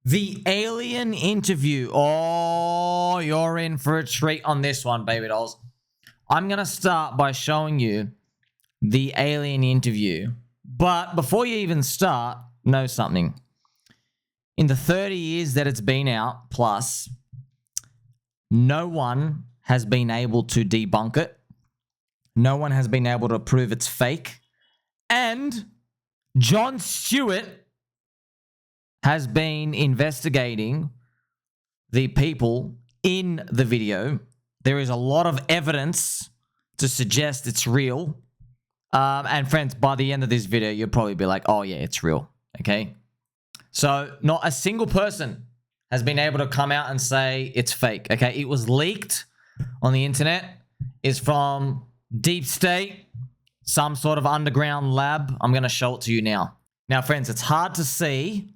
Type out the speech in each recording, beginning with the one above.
The alien interview. Oh, you're in for a treat on this one, baby dolls. I'm going to start by showing you the alien interview. But before you even start, know something. In the 30 years that it's been out, plus, no one has been able to debunk it. No one has been able to prove it's fake. And Jon Stewart has been investigating the people in the video. There is a lot of evidence to suggest it's real. And friends, by the end of this video, you'll probably be like, oh yeah, it's real. Okay? So not a single person has been able to come out and say it's fake. Okay? It was leaked on the internet. It's from Deep State, some sort of underground lab. I'm going to show it to you now. Now, friends, it's hard to see.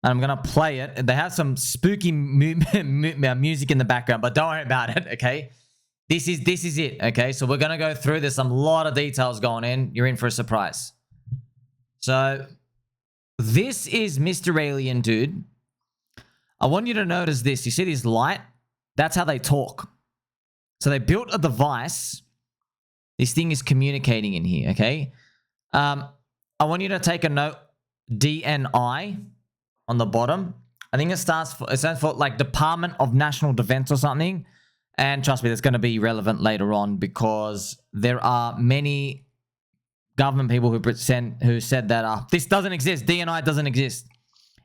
And I'm going to play it. They have some spooky music in the background, but don't worry about it, okay? This is it, okay? So we're going to go through. There's a lot of details going in. You're in for a surprise. So this is Mr. Alien Dude. I want you to notice this. You see this light? That's how they talk. So they built a device. This thing is communicating in here, okay? I want you to take a note. DNI. On the bottom, I think it stands for like Department of National Defense or something. And trust me, that's going to be relevant later on because there are many government people who said that this doesn't exist. DNI doesn't exist.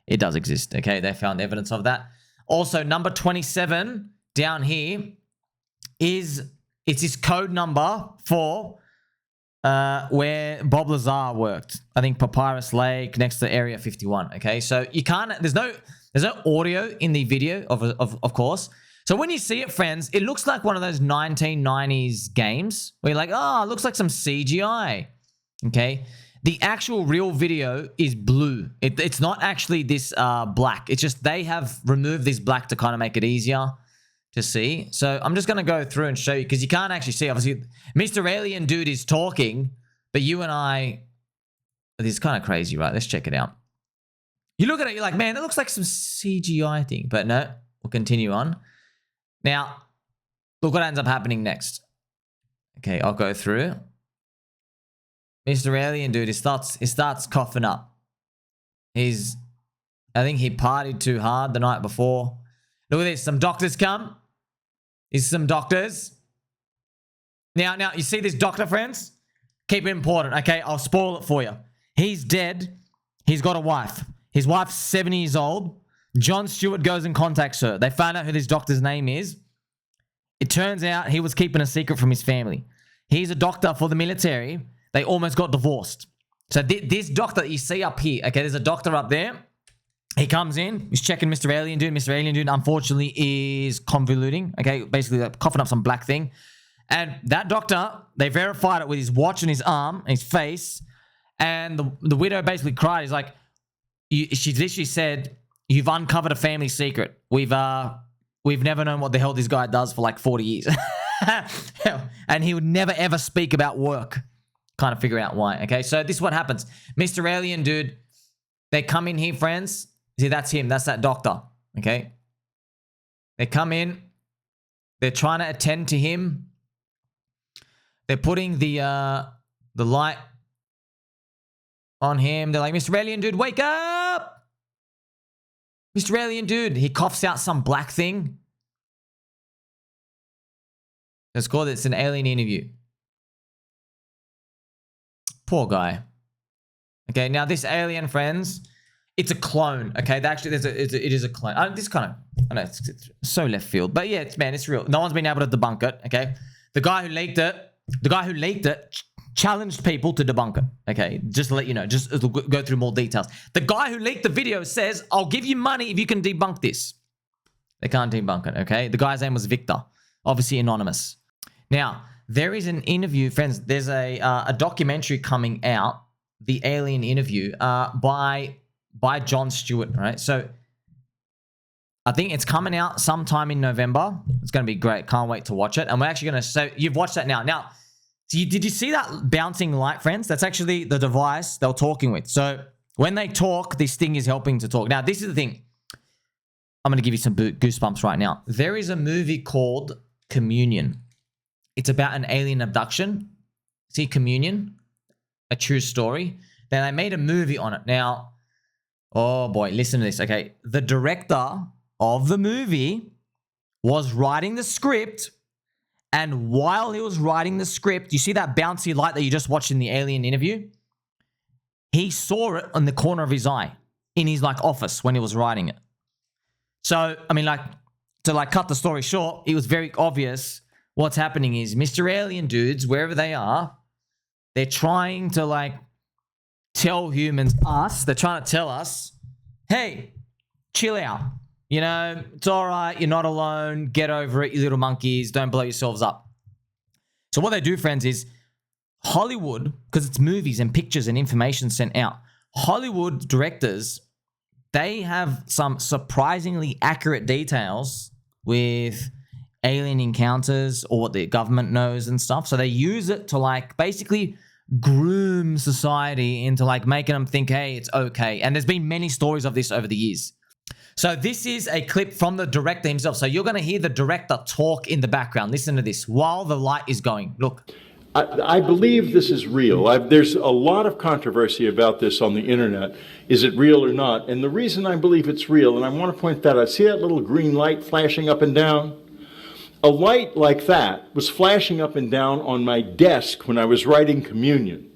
It does exist. Okay, they found evidence of that. Also, number 27 down here it's his code number for where Bob Lazar worked. I think Papyrus Lake next to Area 51. Okay, so you can't. There's no audio in the video of course. So when you see it, friends, it looks like one of those 1990s games where you're like, oh, it looks like some CGI. Okay, the actual real video is blue. It's not actually this black. It's just they have removed this black to kind of make it easier to see. So I'm just going to go through and show you because you can't actually see. Obviously, Mr. Alien Dude is talking, but you and I, this is kind of crazy, right? Let's check it out. You look at it, you're like, man, that looks like some CGI thing. But no, we'll continue on. Now, look what ends up happening next. Okay, I'll go through. Mr. Alien Dude, he starts coughing up. I think he partied too hard the night before. Look at this. Some doctors come. Is some doctors. Now, you see this doctor, friends? Keep it important, okay? I'll spoil it for you. He's dead. He's got a wife. His wife's 70 years old. Jon Stewart goes and contacts her. They find out who this doctor's name is. It turns out he was keeping a secret from his family. He's a doctor for the military. They almost got divorced. So this doctor that you see up here, okay, there's a doctor up there. He comes in, he's checking Mr. Alien Dude. Mr. Alien Dude, unfortunately, is convoluting. Okay, basically like coughing up some black thing. And that doctor, they verified it with his watch and his arm and his face. And the widow basically cried. He's like, she literally said, you've uncovered a family secret. We've never known what the hell this guy does for like 40 years. And he would never, ever speak about work. Kind of figure out why. Okay, so this is what happens. Mr. Alien Dude, they come in here, friends. See, that's him. That's that doctor. Okay. They come in. They're trying to attend to him. They're putting the light on him. They're like, Mr. Alien Dude, wake up! Mr. Alien Dude. He coughs out some black thing. It's called, it's an alien interview. Poor guy. Okay, now this alien, friends, it's a clone. Okay, it is a clone. This kind of, I know it's so left field, but yeah, it's real. No one's been able to debunk it. Okay, the guy who leaked it challenged people to debunk it. Okay, just to let you know, just go through more details. The guy who leaked the video says, "I'll give you money if you can debunk this." They can't debunk it. Okay, the guy's name was Viktor, obviously anonymous. Now there is an interview, friends. There's a documentary coming out, the Alien Interview, by Jon Stewart, right? So I think it's coming out sometime in November. It's going to be great. Can't wait to watch it. And we're actually going to... So you've watched that now. Now, did you see that bouncing light, friends? That's actually the device they're talking with. So when they talk, this thing is helping to talk. Now, this is the thing. I'm going to give you some goosebumps right now. There is a movie called Communion. It's about an alien abduction. See, Communion, a true story. Then I made a movie on it. Now, oh boy, listen to this, okay? The director of the movie was writing the script, and while he was writing the script, you see that bouncy light that you just watched in the alien interview? He saw it on the corner of his eye in his like office when he was writing it. So, I mean, like, to like cut the story short, it was very obvious what's happening is Mr. Alien dudes, wherever they are, they're trying to like tell humans, they're trying to tell us, hey, chill out. You know, it's all right. You're not alone. Get over it, you little monkeys. Don't blow yourselves up. So what they do, friends, is Hollywood, because it's movies and pictures and information sent out, Hollywood directors, they have some surprisingly accurate details with alien encounters or what the government knows and stuff. So they use it to like basically groom society into like making them think, hey, it's okay. And there's been many stories of this over the years. So this is a clip from the director himself. So you're going to hear the director talk in the background. Listen to this while the light is going. Look. I believe this is real. There's a lot of controversy about this on the internet. Is it real or not? And the reason I believe it's real, and I want to point that out, see that little green light flashing up and down? A light like that was flashing up and down on my desk when I was writing Communion.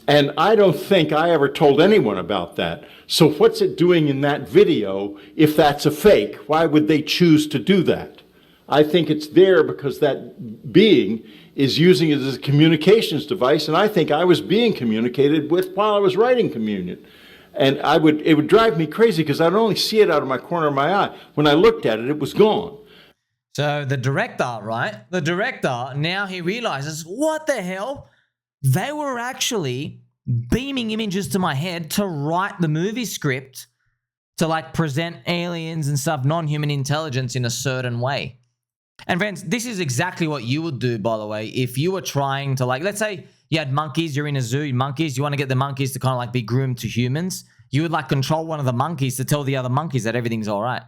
And I don't think I ever told anyone about that. So what's it doing in that video if that's a fake? Why would they choose to do that? I think it's there because that being is using it as a communications device, and I think I was being communicated with while I was writing Communion. And it would drive me crazy because I'd only see it out of my corner of my eye. When I looked at it, it was gone. So the director, right? The director, now he realizes, what the hell? They were actually beaming images to my head to write the movie script to like present aliens and stuff, non-human intelligence in a certain way. And friends, this is exactly what you would do, by the way, if you were trying to like, let's say you had monkeys, you're in a zoo, monkeys, you want to get the monkeys to kind of like be groomed to humans. You would like control one of the monkeys to tell the other monkeys that everything's all right.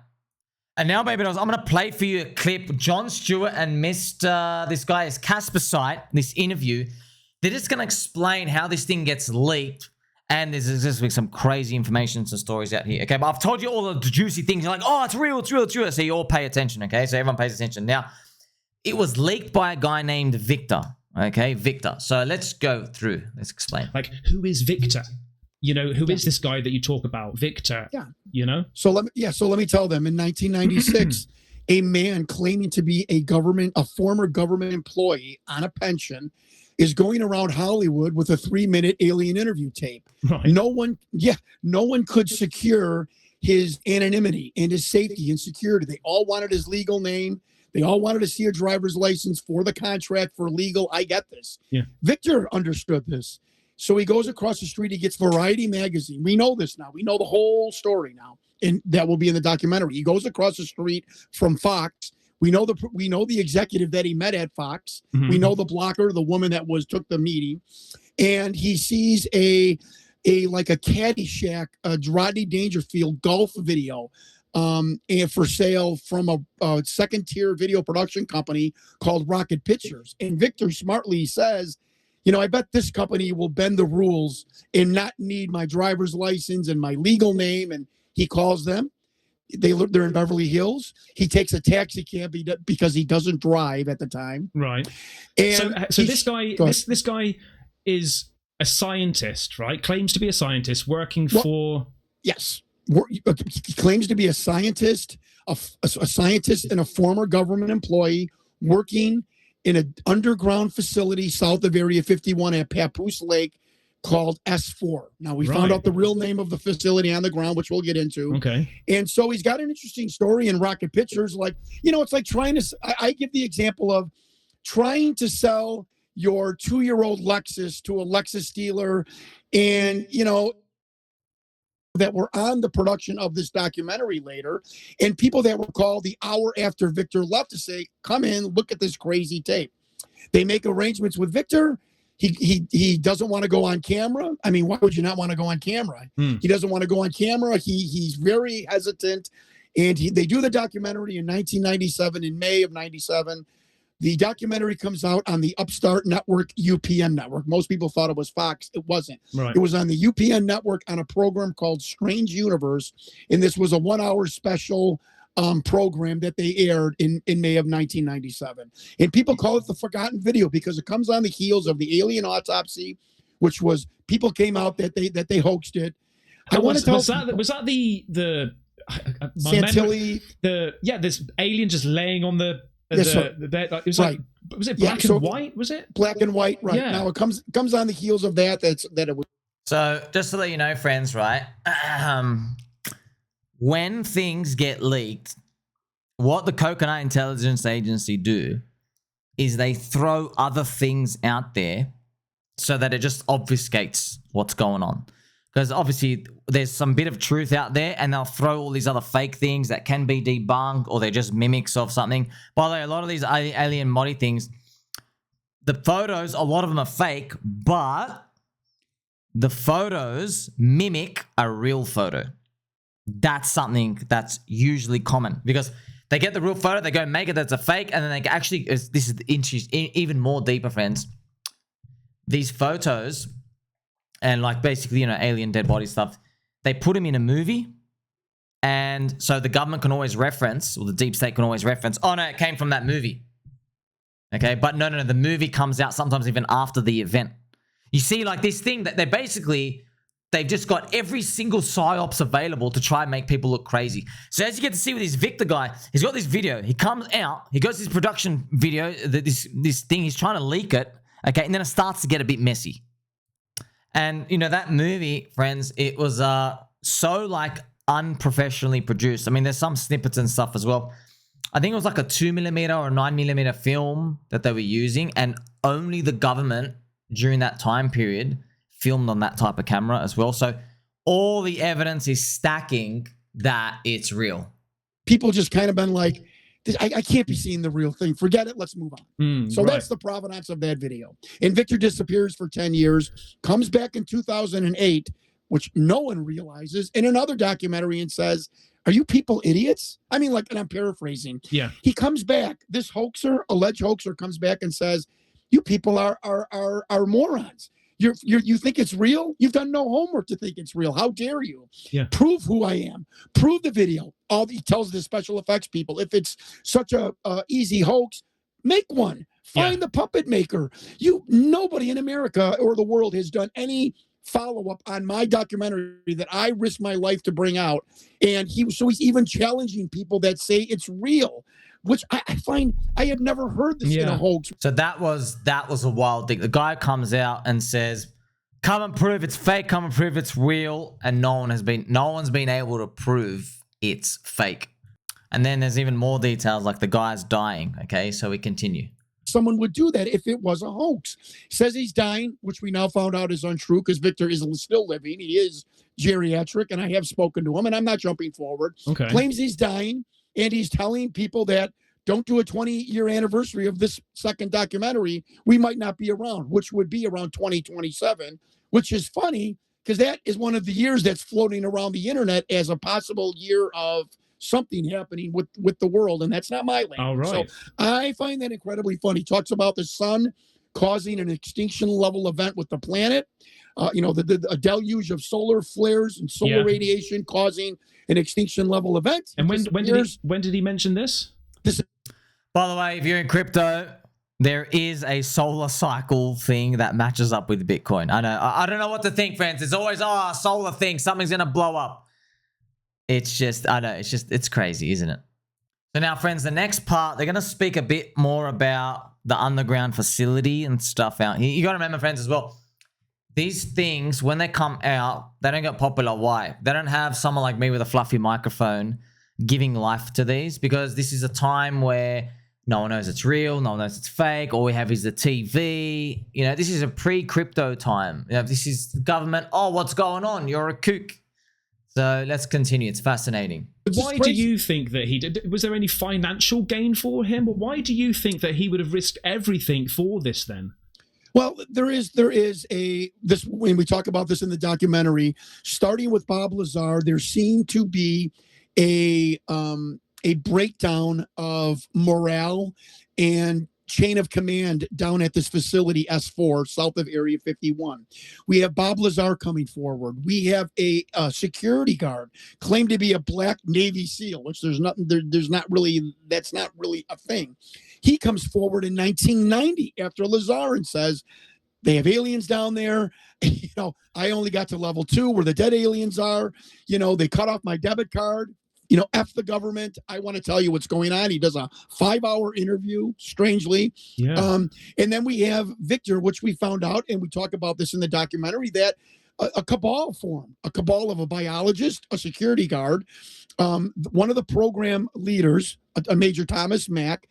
And now, baby dolls, I'm going to play for you a clip. Jon Stewart and Mr. This guy is Caspersight, this interview. They're just going to explain how this thing gets leaked. And there's just some crazy information and stories out here. Okay, but I've told you all the juicy things. You're like, oh, it's real, it's real, it's real. So you all pay attention, okay? So everyone pays attention. Now, it was leaked by a guy named Viktor, okay? Viktor. So let's go through. Let's explain. Like, who is Viktor? You know, who is this guy that you talk about? Viktor, you know? So let me tell them, in 1996, a man claiming to be a former government employee on a pension is going around Hollywood with a 3-minute alien interview tape. Right. No one could secure his anonymity and his safety and security. They all wanted his legal name. They all wanted to see a driver's license for the contract for legal. I get this. Yeah. Viktor understood this. So he goes across the street. He gets Variety magazine. We know this now. We know the whole story now. And that will be in the documentary. He goes across the street from Fox. We know the executive that he met at Fox. Mm-hmm. We know the blocker, the woman that took the meeting, and he sees a Caddyshack, a Rodney Dangerfield golf video, and for sale from a second-tier video production company called Rocket Pictures. And Viktor smartly says, you know, I bet this company will bend the rules and not need my driver's license and my legal name. And he calls them. They're in Beverly Hills. He takes a taxi cab because he doesn't drive at the time. Right. And so this guy is a scientist, right? Claims to be a scientist working for. Yes. He claims to be a scientist, a scientist and a former government employee working in an underground facility south of Area 51 at Papoose Lake called S4. Now, we found out the real name of the facility on the ground, which we'll get into. Okay. And so he's got an interesting story in Rocket Pictures. Like, you know, it's like trying to, I give the example of trying to sell your 2-year-old Lexus to a Lexus dealer, and, you know, that were on the production of this documentary later, and people that were called the hour after Viktor left to say, come in, look at this crazy tape. They make arrangements with Viktor. He doesn't want to go on camera. I mean, why would you not want to go on camera? He doesn't want to go on camera. He's very hesitant. And they do the documentary in 1997, in May of 97. The documentary comes out on the Upstart Network UPN network. Most people thought it was Fox. It wasn't. Right. It was on the UPN network on a program called Strange Universe. And this was a 1-hour special program that they aired in May of 1997. And people call it the forgotten video because it comes on the heels of the alien autopsy, which was people came out that they hoaxed it. Was that the Santilli? This alien just laying on the Yes, it was right. Like, was it black and white? Was it black and white? Right. Yeah. Now it comes on the heels of that. That it was. So just to let you know, friends, right? When things get leaked, what the Coconut Intelligence Agency do is they throw other things out there so that it just obfuscates what's going on. Because obviously there's some bit of truth out there and they'll throw all these other fake things that can be debunked or they're just mimics of something. By the way, a lot of these alien body things, the photos, a lot of them are fake, but the photos mimic a real photo. That's something that's usually common because they get the real photo, they go make it that's a fake, and then they actually, this is even more deeper, friends. These photos and like basically, alien dead body stuff, they put them in a movie. And so the government can always reference, or the deep state can always reference, oh no, it came from that movie. Okay, but no, the movie comes out sometimes even after the event. You see like this thing that they've just got every single psyops available to try and make people look crazy. So as you get to see with this Viktor guy, he's got this video. He comes out, he goes to this production video, this thing, he's trying to leak it. Okay, and then it starts to get a bit messy. And, that movie, friends, it was so, like, unprofessionally produced. I mean, there's some snippets and stuff as well. I think it was like a 2mm or a 9mm film that they were using, and only the government during that time period filmed on that type of camera as well. So all the evidence is stacking that it's real. People just kind of been like, I can't be seeing the real thing. Forget it. Let's move on. So that's the provenance of that video. And Viktor disappears for 10 years, comes back in 2008, which no one realizes, in another documentary and says, are you people idiots? I mean, and I'm paraphrasing. Yeah. He comes back. This alleged hoaxer comes back and says, you people are morons. You think it's real? You've done no homework to think it's real. How dare you? Yeah. Prove who I am. Prove the video. He tells the special effects people, if it's such a easy hoax, make one. Find the puppet maker. Nobody in America or the world has done any follow-up on my documentary that I risked my life to bring out. And he's even challenging people that say it's real, which I find I have never heard this in a hoax. So that was a wild thing. The guy comes out and says, come and prove it's fake, come and prove it's real. And no one's been able to prove it's fake. And then there's even more details, like the guy's dying. Okay, so we continue. Someone would do that if it was a hoax. Says he's dying, which we now found out is untrue because Viktor is still living. He is geriatric, and I have spoken to him, and I'm not jumping forward. Okay. Claims he's dying, and he's telling people that don't do a 20-year anniversary of this second documentary. We might not be around, which would be around 2027, which is funny because that is one of the years that's floating around the internet as a possible year of something happening with the world, and that's not my language. All right. So I find that incredibly funny. He talks about the sun causing an extinction level event with the planet, a deluge of solar flares and solar radiation causing an extinction level event. And when did he mention this? By the way, if you're in crypto, there is a solar cycle thing that matches up with Bitcoin. I know. I don't know what to think, friends. It's always, a solar thing. Something's going to blow up. It's just, I know, it's crazy, isn't it? So now, friends, the next part, they're going to speak a bit more about the underground facility and stuff out here. You got to remember, friends, as well, these things, when they come out, they don't get popular. Why? They don't have someone like me with a fluffy microphone giving life to these, because this is a time where no one knows it's real, no one knows it's fake. All we have is the TV. This is a pre-crypto time. This is government. Oh, what's going on? You're a kook. So let's continue. It's fascinating. Why do you think that he did? Was there any financial gain for him? But why do you think that he would have risked everything for this then? Well, there is when we talk about this in the documentary, starting with Bob Lazar, there seemed to be a breakdown of morale and chain of command down at this facility S4 south of Area 51. We have Bob Lazar coming forward. We have a security guard claimed to be a black Navy SEAL, which there's nothing there, that's not really a thing. He comes forward in 1990 after Lazar and says they have aliens down there. I only got to level 2 where the dead aliens are. They cut off my debit card. F the government. I want to tell you what's going on. He does a 5-hour interview, strangely. Yeah. And then we have Viktor, which we found out, and we talk about this in the documentary, that a cabal formed, a cabal of a biologist, a security guard, one of the program leaders, a Major Thomas Mack,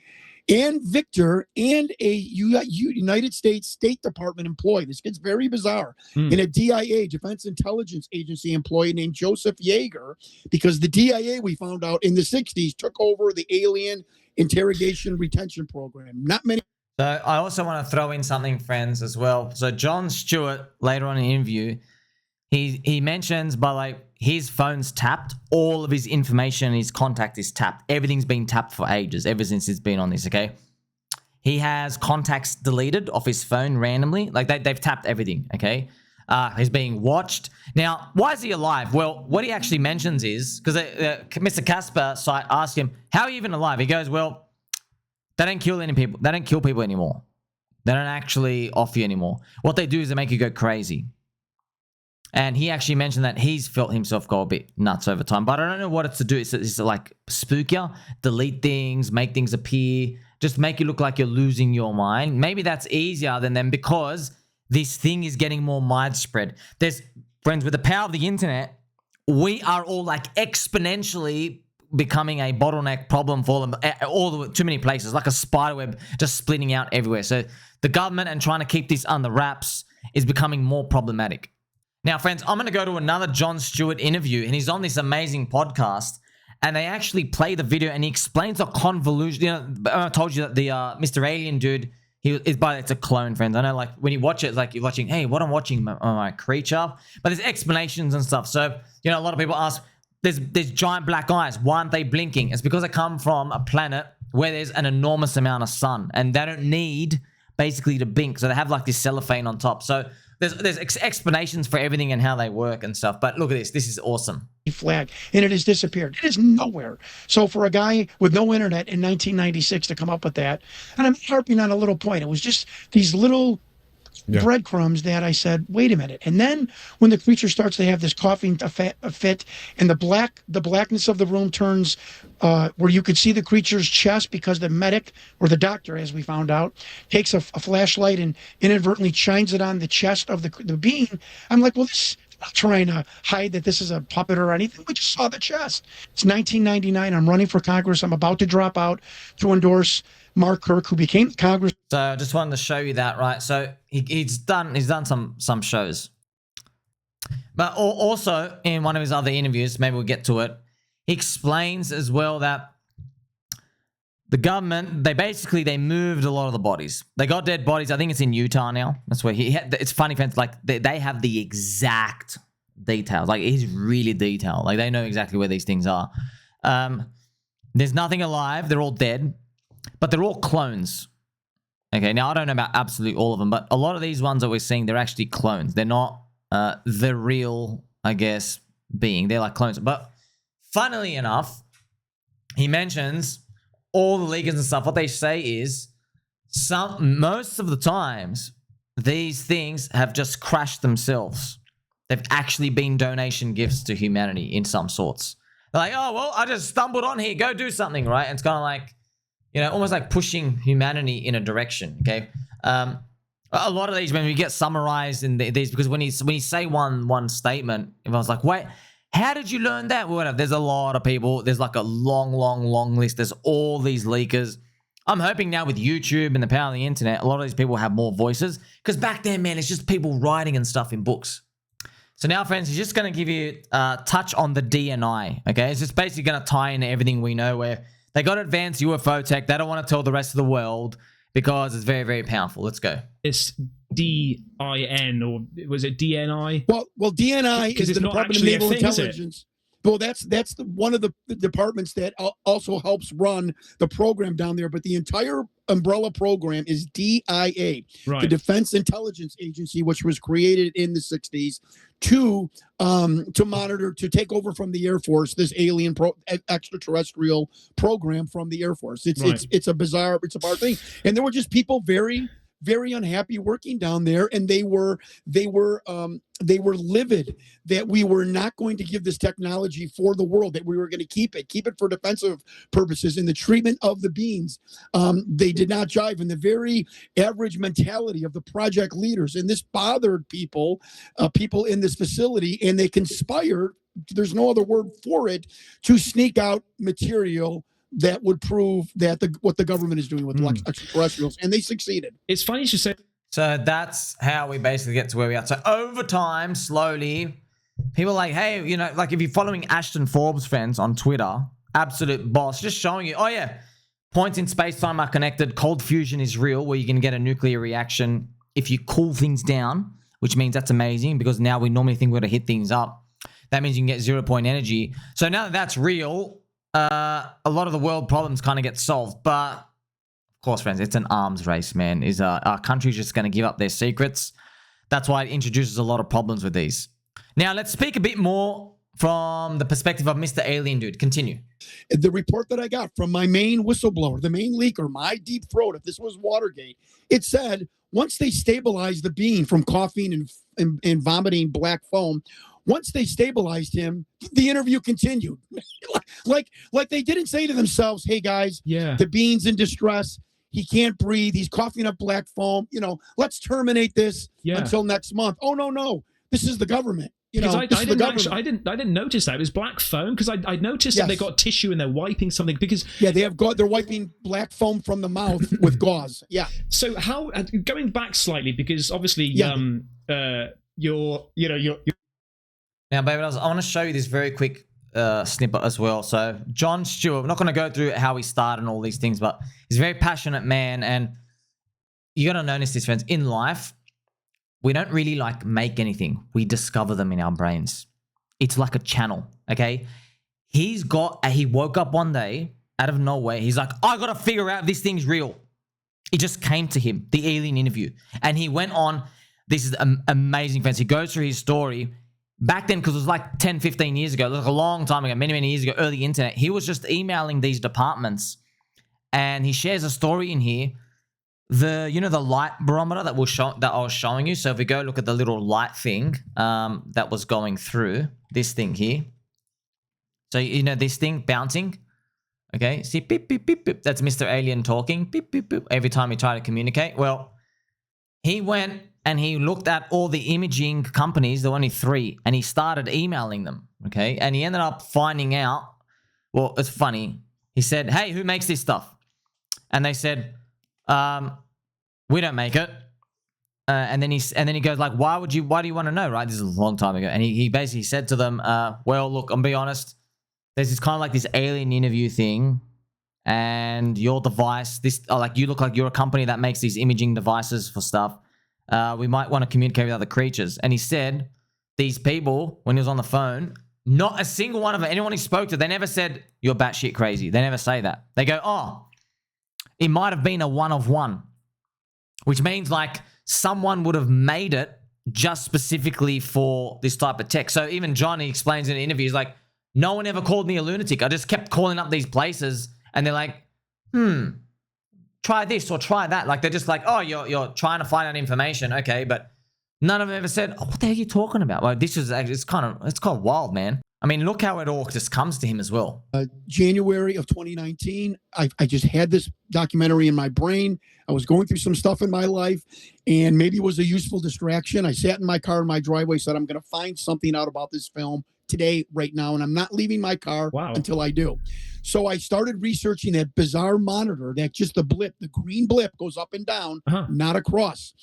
and Viktor, and a United States State Department employee. This gets very bizarre. And a DIA, Defense Intelligence Agency employee named Joseph Yeager, because the DIA, we found out in the 60s, took over the alien interrogation retention program. Not many. So I also want to throw in something, friends, as well. So Jon Stewart, later on in the interview, he mentions his phone's tapped. All of his information, his contact is tapped. Everything's been tapped for ages, ever since he's been on this, okay? He has contacts deleted off his phone randomly. They've tapped everything, okay? He's being watched. Now, why is he alive? Well, what he actually mentions is, because Mr. Caspersight asked him, how are you even alive? He goes, well, they don't kill any people. They don't kill people anymore. They don't actually off you anymore. What they do is they make you go crazy. And he actually mentioned that he's felt himself go a bit nuts over time. But I don't know what it's to do. It's like spook you, delete things, make things appear, just make you look like you're losing your mind. Maybe that's easier than them because this thing is getting more widespread. There's, friends, with the power of the internet, we are all exponentially becoming a bottleneck problem for them, too many places, like a spider web just splitting out everywhere. So the government and trying to keep this under wraps is becoming more problematic. Now, friends, I'm going to go to another Jon Stewart interview, and he's on this amazing podcast, and they actually play the video, and he explains the convolution. I told you that the Mr. Alien dude, it's a clone, friends. I know, when you watch it, it's like you're watching, hey, what I'm watching, my creature. But there's explanations and stuff. So, a lot of people ask, there's giant black eyes. Why aren't they blinking? It's because they come from a planet where there's an enormous amount of sun, and they don't need, basically, to blink. So they have, this cellophane on top. So there's explanations for everything and how they work and stuff. But look at this. This is awesome. Flag, and it has disappeared. It is nowhere. So for a guy with no internet in 1996 to come up with that, and I'm harping on a little point. It was just these little breadcrumbs that I said, wait a minute. And then when the creature starts to have this coughing fit, and the blackness of the room turns where you could see the creature's chest, because the medic, or the doctor, as we found out, takes a flashlight and inadvertently shines it on the chest of the being. I'm like, well, this, not trying to hide that this is a puppet or anything. We just saw the chest. It's 1999. I'm running for Congress. I'm about to drop out to endorse Mark Kirk, who became Congress. So I just wanted to show you that, right? So he's done some shows. But also in one of his other interviews, maybe we'll get to it, he explains as well that the government, they moved a lot of the bodies. They got dead bodies. I think it's in Utah now. That's where it's funny, friends. They have the exact details. He's really detailed. They know exactly where these things are. There's nothing alive. They're all dead, but they're all clones. Okay, now I don't know about absolutely all of them, but a lot of these ones that we're seeing, they're actually clones. They're not the real, I guess, being. They're like clones. But funnily enough, he mentions all the leakers and stuff. What they say is most of the times these things have just crashed themselves. They've actually been donation gifts to humanity in some sorts. They're like, oh, well, I just stumbled on here. Go do something, right? And it's kind of like, almost like pushing humanity in a direction, okay? A lot of these, when we get summarized in these, because when you say one statement, everyone's like, wait, how did you learn that? Well, whatever. There's a lot of people. There's a long list. There's all these leakers. I'm hoping now with YouTube and the power of the internet, a lot of these people have more voices. Because back then, man, it's just people writing and stuff in books. So now, friends, he's just going to give you a touch on the DNI, okay? It's just basically going to tie into everything we know, where they got advanced UFO tech. They don't want to tell the rest of the world because it's very, very powerful. Let's go. It's DIN, or was it DNI? Well, DNI is the Department of Naval Intelligence. Well, that's one of the departments that also helps run the program down there. But the entire umbrella program is DIA, the Defense Intelligence Agency, which was created in the 60s to monitor, to take over from the Air Force this alien extraterrestrial program from the Air Force. It's a bizarre thing, and there were just people very unhappy working down there, and they were livid that we were not going to give this technology for the world, that we were going to keep it for defensive purposes. In the treatment of the beings, they did not jive in the very average mentality of the project leaders, and this bothered people in this facility, and they conspired, there's no other word for it, to sneak out material that would prove that what the government is doing with extraterrestrials, and they succeeded. It's funny you should say. So that's how we basically get to where we are. So over time, slowly, people are like, hey, you know, like if you're following Ashton Forbes friends on Twitter, absolute boss, just showing you, oh yeah, points in space-time are connected, cold fusion is real, where you can get a nuclear reaction if you cool things down, which means that's amazing, because now we normally think we're going to hit things up. That means you can get 0-point energy. So now that that's real, a lot of the world problems kind of get solved. But of course, friends, it's an arms race, man. Our country's just going to give up their secrets. That's why it introduces a lot of problems with these. Now, let's speak a bit more from the perspective of Mr. Alien Dude. Continue. The report that I got from my main whistleblower, the main leaker, my deep throat, if this was Watergate, it said once they stabilized the being from coughing and vomiting black foam, once they stabilized him, the interview continued. like they didn't say to themselves, hey, guys, the being's in distress. He can't breathe. He's coughing up black foam. You know, let's terminate this until next month. Oh, no. This is the government. You know, I didn't notice that. It was black foam, because I noticed that they got tissue and they're wiping something, because they're wiping black foam from the mouth with gauze. Yeah. So how, going back slightly, because obviously you're now, baby, I want to show you this very quick snippet as well. So Jon Stewart, we're not going to go through how he started and all these things, but he's a very passionate man, and you got to notice this, friends. In life, we don't really like make anything. We discover them in our brains. It's like a channel, okay? He woke up one day out of nowhere. He's like, I got to figure out if this thing's real. It just came to him, the alien interview. And he went on, this is amazing, friends. He goes through his story. Back then, because it was like 10, 15 years ago, like a long time ago, many years ago, early internet, he was just emailing these departments, and he shares a story in here. The light barometer that I was showing you. So if we go look at the little light thing that was going through this thing here. So this thing bouncing. Okay, see, beep beep beep beep. That's Mr. Alien talking. Beep beep beep. Every time he tried to communicate. Well, he went and he looked at all the imaging companies. There were only 3, and he started emailing them. Okay, and he ended up finding out. Well, it's funny. He said, "Hey, who makes this stuff?" And they said, "We don't make it." And then he goes like, "Why do you want to know?" Right? This is a long time ago, and he basically said to them, "Well, look, I'm be honest. There's this kind of like this alien interview thing, and your device, you look like you're a company that makes these imaging devices for stuff. We might want to communicate with other creatures." And he said, these people, when he was on the phone, not a single one of them, anyone he spoke to, they never said, "You're batshit crazy." They never say that. They go, "Oh, it might have been a one of one," which means like someone would have made it just specifically for this type of tech. So even Johnny explains in an interview, he's like, "No one ever called me a lunatic. I just kept calling up these places, and they're like, try this or try that." Like they're just like, "Oh, you're trying to find out information, okay?" But none of them ever said, "Oh, what the heck are you talking about?" Well, this is actually, it's kind of wild, man. I mean, look how it all just comes to him as well. January of 2019, I just had this documentary in my brain. I was going through some stuff in my life, and maybe it was a useful distraction. I sat in my car in my driveway, said, I'm going to find something out about this film today, right now, and I'm not leaving my car until I do. So I started researching that bizarre monitor, that just the green blip goes up and down, not across.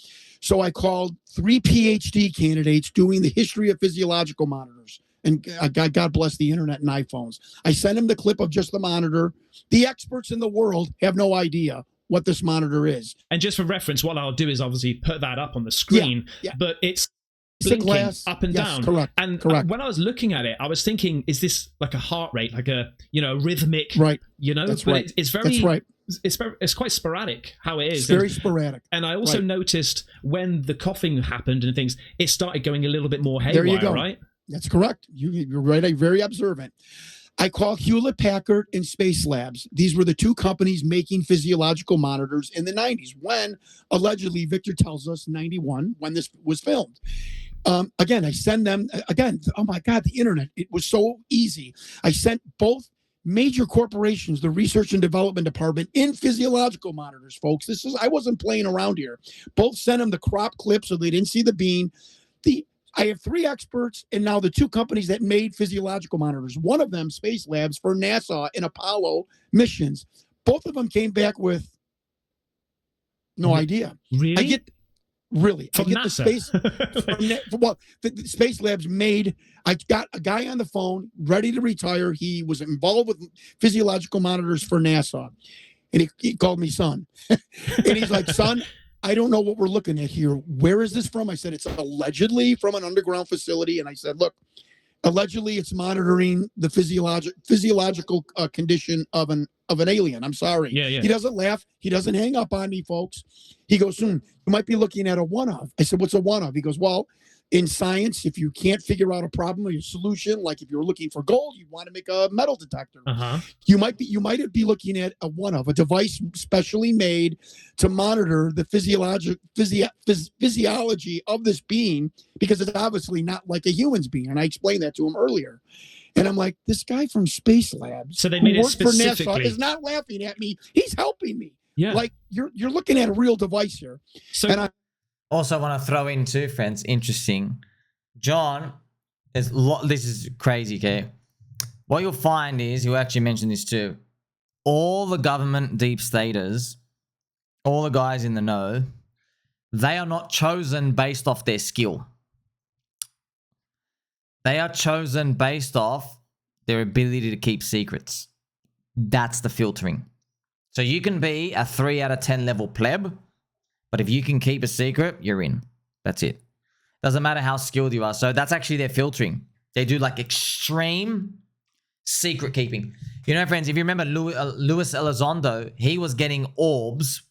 So I called 3 PhD candidates doing the history of physiological monitors. And God bless the internet and iPhones. I sent them the clip of just the monitor. The experts in the world have no idea what this monitor is. And just for reference, what I'll do is obviously put that up on the screen. But it's blinking glass. up and Yes, down. correct, And correct. when I was looking at it, I was thinking, is this like a heart rate, like a rhythmic? Right. That's but right. It's very. That's right. It's quite sporadic how it is. It's very sporadic. And I also noticed when the coughing happened and things, it started going a little bit more haywire. There you go. Right. That's correct. You're right. I'm very observant. I call Hewlett Packard and Space Labs. These were the two companies making physiological monitors in the 90s when allegedly Viktor tells us 91 when this was filmed. Again, I send them again. Oh my God, the internet. It was so easy. I sent both major corporations, the research and development department in physiological monitors, folks. I wasn't playing around here. Both sent them the crop clip so they didn't see the bean. I have 3 experts and now the 2 companies that made physiological monitors. One of them, Space Labs, for NASA and Apollo missions. Both of them came back with no idea. Really? I get From NASA. The Space Labs made. I got a guy on the phone ready to retire. He was involved with physiological monitors for NASA, and he called me son, and he's like, son, I don't know what we're looking at here. Where is this from? I said, it's allegedly from an underground facility. And I said, look, allegedly it's monitoring the physiological condition of an alien. I'm sorry. Yeah. He doesn't laugh. He doesn't hang up on me, folks. He goes, you might be looking at a one-of. I said, what's a one-of? He goes, well, in science, if you can't figure out a problem or a solution, like if you're looking for gold, you want to make a metal detector. You might be looking at a device specially made to monitor the physiology of this being, because it's obviously not like a human's being. And I explained that to him earlier. And I'm like, this guy from Space Labs, so they made it specifically, for NASA, is not laughing at me. He's helping me. Yeah, like you're looking at a real device here. So, and I also want to throw in too, friends. Interesting, John. This is crazy. Okay, what you'll find is you actually mentioned this too. All the government deep staters, all the guys in the know, they are not chosen based off their skill. They are chosen based off their ability to keep secrets. That's the filtering. So you can be a 3 out of 10 level pleb, but if you can keep a secret, you're in. That's it. Doesn't matter how skilled you are. So that's actually their filtering. They do like extreme secret keeping. You know, friends, if you remember Luis Elizondo, he was getting orbs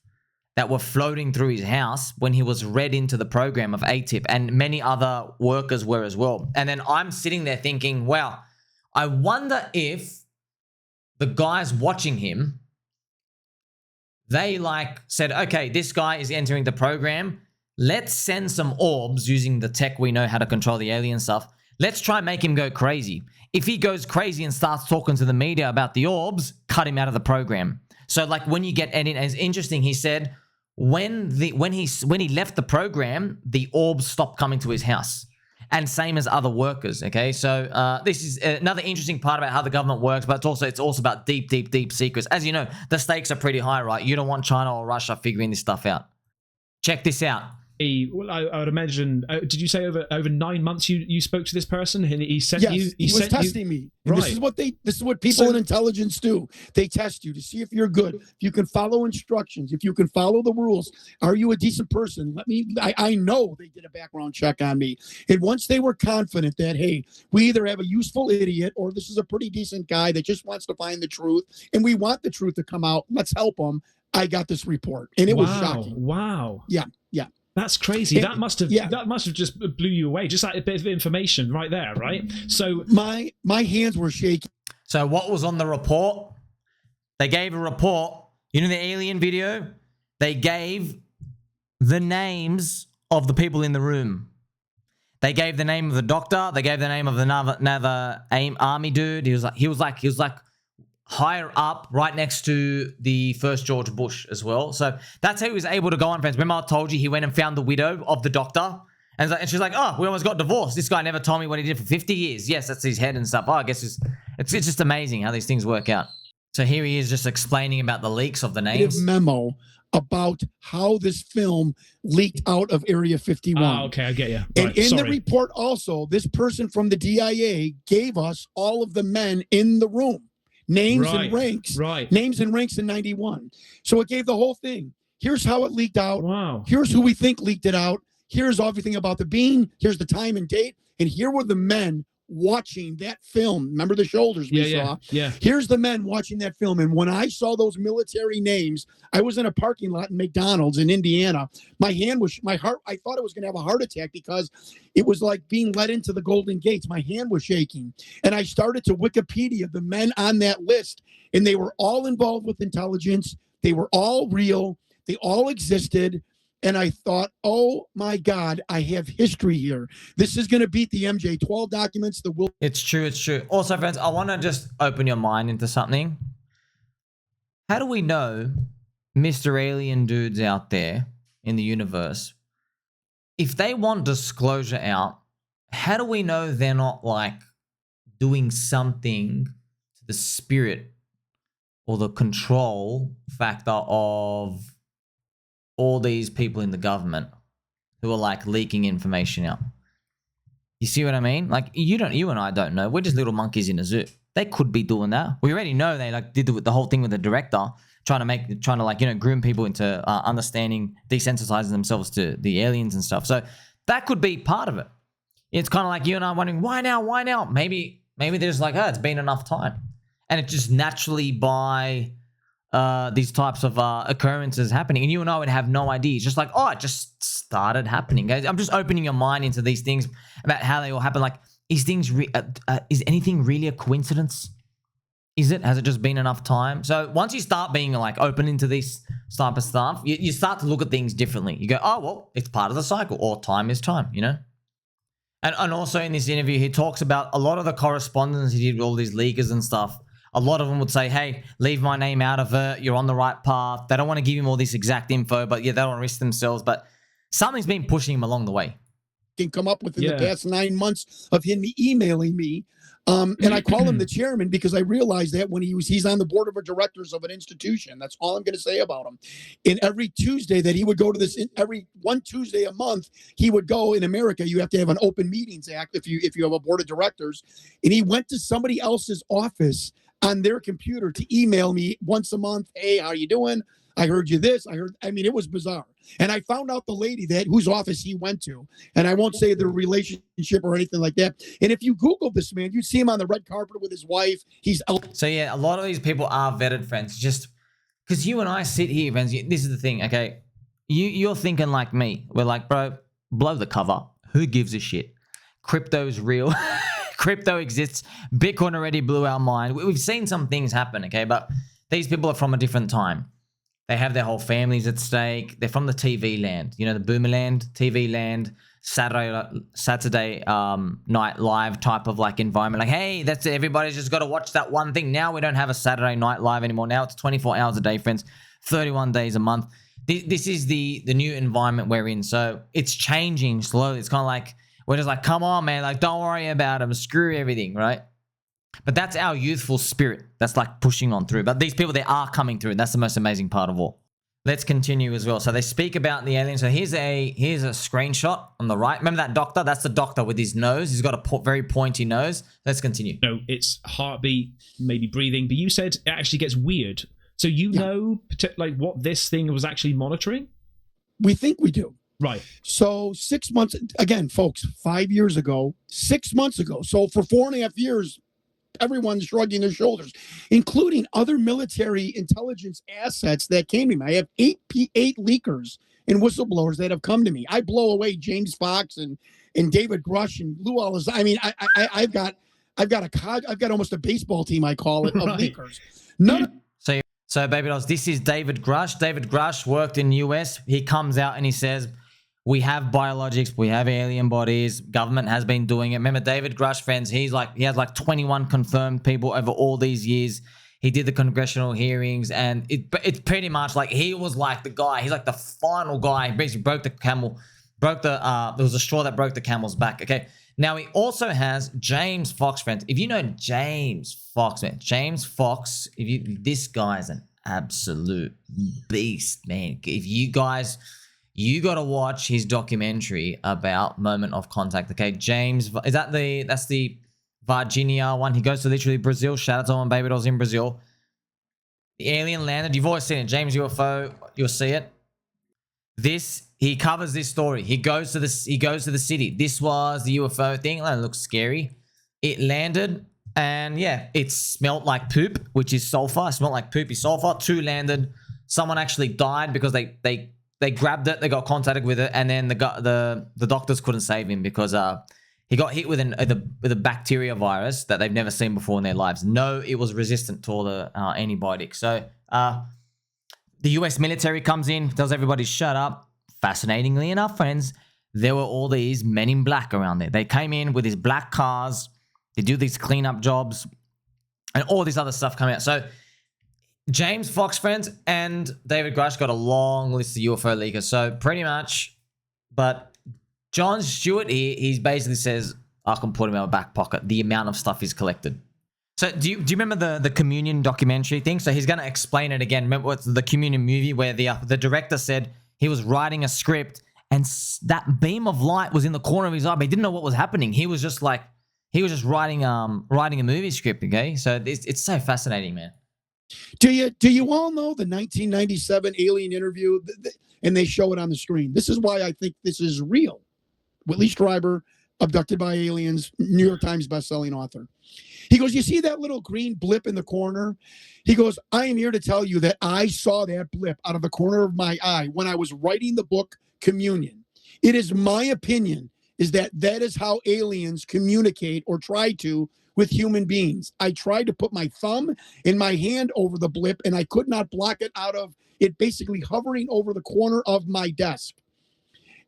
that were floating through his house when he was read into the program of ATIP, and many other workers were as well. And then I'm sitting there thinking, wow, I wonder if the guys watching him, they like said, okay, this guy is entering the program. Let's send some orbs using the tech we know how to control the alien stuff. Let's try and make him go crazy. If he goes crazy and starts talking to the media about the orbs, cut him out of the program. So like when you get, and it's interesting, he said, when he left the program, the orbs stopped coming to his house, and same as other workers. Okay, so this is another interesting part about how the government works, but it's also about deep secrets. As you know, the stakes are pretty high, right? You don't want China or Russia figuring this stuff out. Check this out. Well, I would imagine. Did you say over 9 months you spoke to this person and he sent yes, you? He was testing me. Right. This is what people in intelligence do. They test you to see if you're good, if you can follow instructions, if you can follow the rules. Are you a decent person? I know they did a background check on me, and once they were confident that, hey, we either have a useful idiot or this is a pretty decent guy that just wants to find the truth, and we want the truth to come out. Let's help him. I got this report, and it was shocking. Wow. Yeah. That's crazy. That must have just blew you away. Just like a bit of information right there, right? So my hands were shaking. So what was on the report? They gave a report. You know the alien video? They gave the names of the people in the room. They gave the name of the doctor. They gave the name of another army dude. He was like higher up, right next to the first George Bush as well. So that's how he was able to go on, friends. Remember I told you he went and found the widow of the doctor? And she's like, oh, we almost got divorced. This guy never told me what he did for 50 years. Yes, that's his head and stuff. Oh, I guess it's just amazing how these things work out. So here he is just explaining about the leaks of the names. Memo about how this film leaked out of Area 51. Oh, okay, I get you. And right, in the report also, this person from the DIA gave us all of the men in the room. Names and ranks. Right. Names and ranks in 91. So it gave the whole thing. Here's how it leaked out. Wow. Here's who we think leaked it out. here's everything about the being, here's the time and date, and here were the men watching that film. Remember the shoulders we saw? Yeah. Here's the men watching that film. And when I saw those military names, I was in a parking lot in McDonald's in Indiana. My heart, I thought I was going to have a heart attack because it was like being led into the Golden Gates. My hand was shaking. And I started to Wikipedia the men on that list, and they were all involved with intelligence. They were all real. They all existed. And I thought, oh my God, I have history here. This is going to beat the MJ12 documents. It's true. It's true. Also, friends, I want to just open your mind into something. How do we know Mr. Alien dudes out there in the universe, if they want disclosure out, how do we know they're not like doing something to the spirit or the control factor of all these people in the government who are like leaking information out? You see what I mean? Like you and I don't know. We're just little monkeys in a zoo. They could be doing that. We already know they like did the whole thing with the director, trying to like, you know, groom people into understanding, desensitizing themselves to the aliens and stuff. So that could be part of it. It's kind of like you and I wondering, why now? Why now? Maybe they're just like, oh, it's been enough time. And it just naturally by these types of occurrences happening, and you and I would have no idea. It's just like, oh, it just started happening, guys. I'm just opening your mind into these things about how they all happen. Like, is anything really a coincidence? Is it? Has it just been enough time? So once you start being like open into this type of stuff, you start to look at things differently. You go, oh, well, it's part of the cycle, or time is time, you know? And also in this interview, he talks about a lot of the correspondence he did with all these leakers and stuff. A lot of them would say, hey, leave my name out of it. You're on the right path. They don't want to give him all this exact info, but yeah, they don't want to risk themselves. But something's been pushing him along the way. Can come up with in the past 9 months of him emailing me. And I call him the chairman because I realized that when he's on the board of directors of an institution. That's all I'm going to say about him. And every Tuesday that he would go to this, every one Tuesday a month, he would go. In America, you have to have an Open Meetings Act if you have a board of directors. And he went to somebody else's office on their computer to email me once a month. Hey, how you doing? I heard you this. I mean, it was bizarre. And I found out the lady whose office he went to. And I won't say their relationship or anything like that. And if you Google this man, you'd see him on the red carpet with his wife. So yeah, a lot of these people are vetted, friends. Just because you and I sit here, friends, this is the thing, okay? You're thinking like me. We're like, bro, blow the cover. Who gives a shit? Crypto's real. Crypto exists. Bitcoin already blew our mind. We've seen some things happen, okay? But these people are from a different time. They have their whole families at stake. They're from the TV land. You know, the boomer land, TV land, Saturday night live type of like environment. Like, hey, that's it. Everybody's just got to watch that one thing. Now we don't have a Saturday night live anymore. Now it's 24 hours a day, friends. 31 days a month. This is the new environment we're in. So it's changing slowly. It's kind of like, we're just like, come on, man. Like, don't worry about them. Screw everything, right? But that's our youthful spirit that's like pushing on through. But these people, they are coming through. That's the most amazing part of all. Let's continue as well. So they speak about the aliens. So here's a screenshot on the right. Remember that doctor? That's the doctor with his nose. He's got a very pointy nose. Let's continue. No, it's heartbeat, maybe breathing. But you said it actually gets weird. So you know like what this thing was actually monitoring? We think we do. Right. So 6 months, again, folks, 5 years ago, 6 months ago. So for 4.5 years, everyone's shrugging their shoulders, including other military intelligence assets that came to me. I have eight leakers and whistleblowers that have come to me. I blow away James Fox and David Grusch and Lou Elizondo. I mean, I've got almost a baseball team, I call it, of leakers. So baby dolls, this is David Grusch. David Grusch worked in the US. He comes out and he says, we have biologics, we have alien bodies, government has been doing it. Remember David Grusch, friends, he has like 21 confirmed people over all these years. He did the congressional hearings, and it's pretty much like he was like the guy. He's like the final guy. He basically broke the camel, there was a straw that broke the camel's back, okay? Now he also has James Fox, friends. If you know James Fox, man, this guy's an absolute beast, man. If you guys, you got to watch his documentary about Moment of Contact, okay? James, that's the Varghinia one. He goes to literally Brazil. Shout out to all my baby dolls in Brazil. The alien landed. You've always seen it. James UFO, you'll see it. This he covers this story. He goes to the city. This was the UFO thing. That looks scary. It landed, and yeah, it smelled like poop, which is sulfur. It smelled like poopy sulfur. 2 landed. Someone actually died because they grabbed it. They got contacted with it, and then the doctors couldn't save him because he got hit with a bacteria virus that they've never seen before in their lives. No, it was resistant to all the antibiotics. So the US military comes in, tells everybody shut up. Fascinatingly enough, friends, there were all these men in black around there. They came in with these black cars. They do these cleanup jobs and all this other stuff coming out. So James Fox, friends, and David Grusch got a long list of UFO leakers. So pretty much, but Jon Stewart, he basically says, I can put him in my back pocket, the amount of stuff he's collected. So do you remember the Communion documentary thing? So he's going to explain it again. Remember what's the Communion movie where the director said he was writing a script and that beam of light was in the corner of his eye, but he didn't know what was happening. He was just writing a movie script, okay? So it's so fascinating, man. Do you all know the 1997 alien interview? And they show it on the screen. This is why I think this is real. Whitley Streiber, abducted by aliens, New York Times bestselling author. He goes, you see that little green blip in the corner? He goes, I am here to tell you that I saw that blip out of the corner of my eye when I was writing the book Communion. It is my opinion is that is how aliens communicate or try to with human beings. I tried to put my thumb and my hand over the blip, and I could not block it out of it basically hovering over the corner of my desk.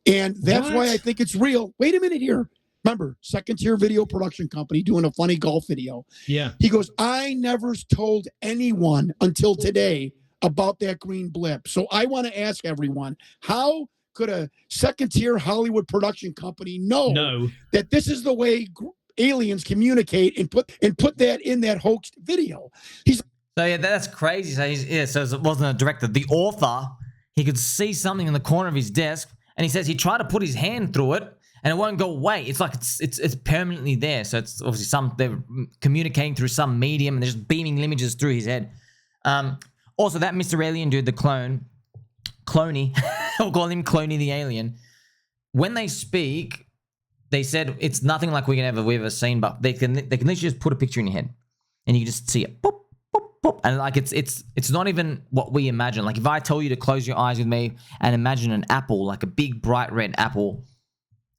And that's why I think it's real. Wait a minute here. Remember, second tier video production company doing a funny golf video. Yeah. He goes, I never told anyone until today about that green blip. So I want to ask everyone, how could a second tier Hollywood production company know that this is the way aliens communicate and put that in that hoaxed video? So yeah, that's crazy. So it wasn't a director. The author, he could see something in the corner of his desk, and he says he tried to put his hand through it, and it won't go away. It's like it's permanently there. So it's obviously they're communicating through some medium, and they're just beaming images through his head. Also, that Mr. Alien dude, the Cloney, I'll call him Cloney the Alien. When they speak, they said it's nothing like we've ever seen, but they can literally just put a picture in your head, and you can just see it. Boop, boop, boop. And like it's not even what we imagine. Like if I tell you to close your eyes with me and imagine an apple, like a big bright red apple,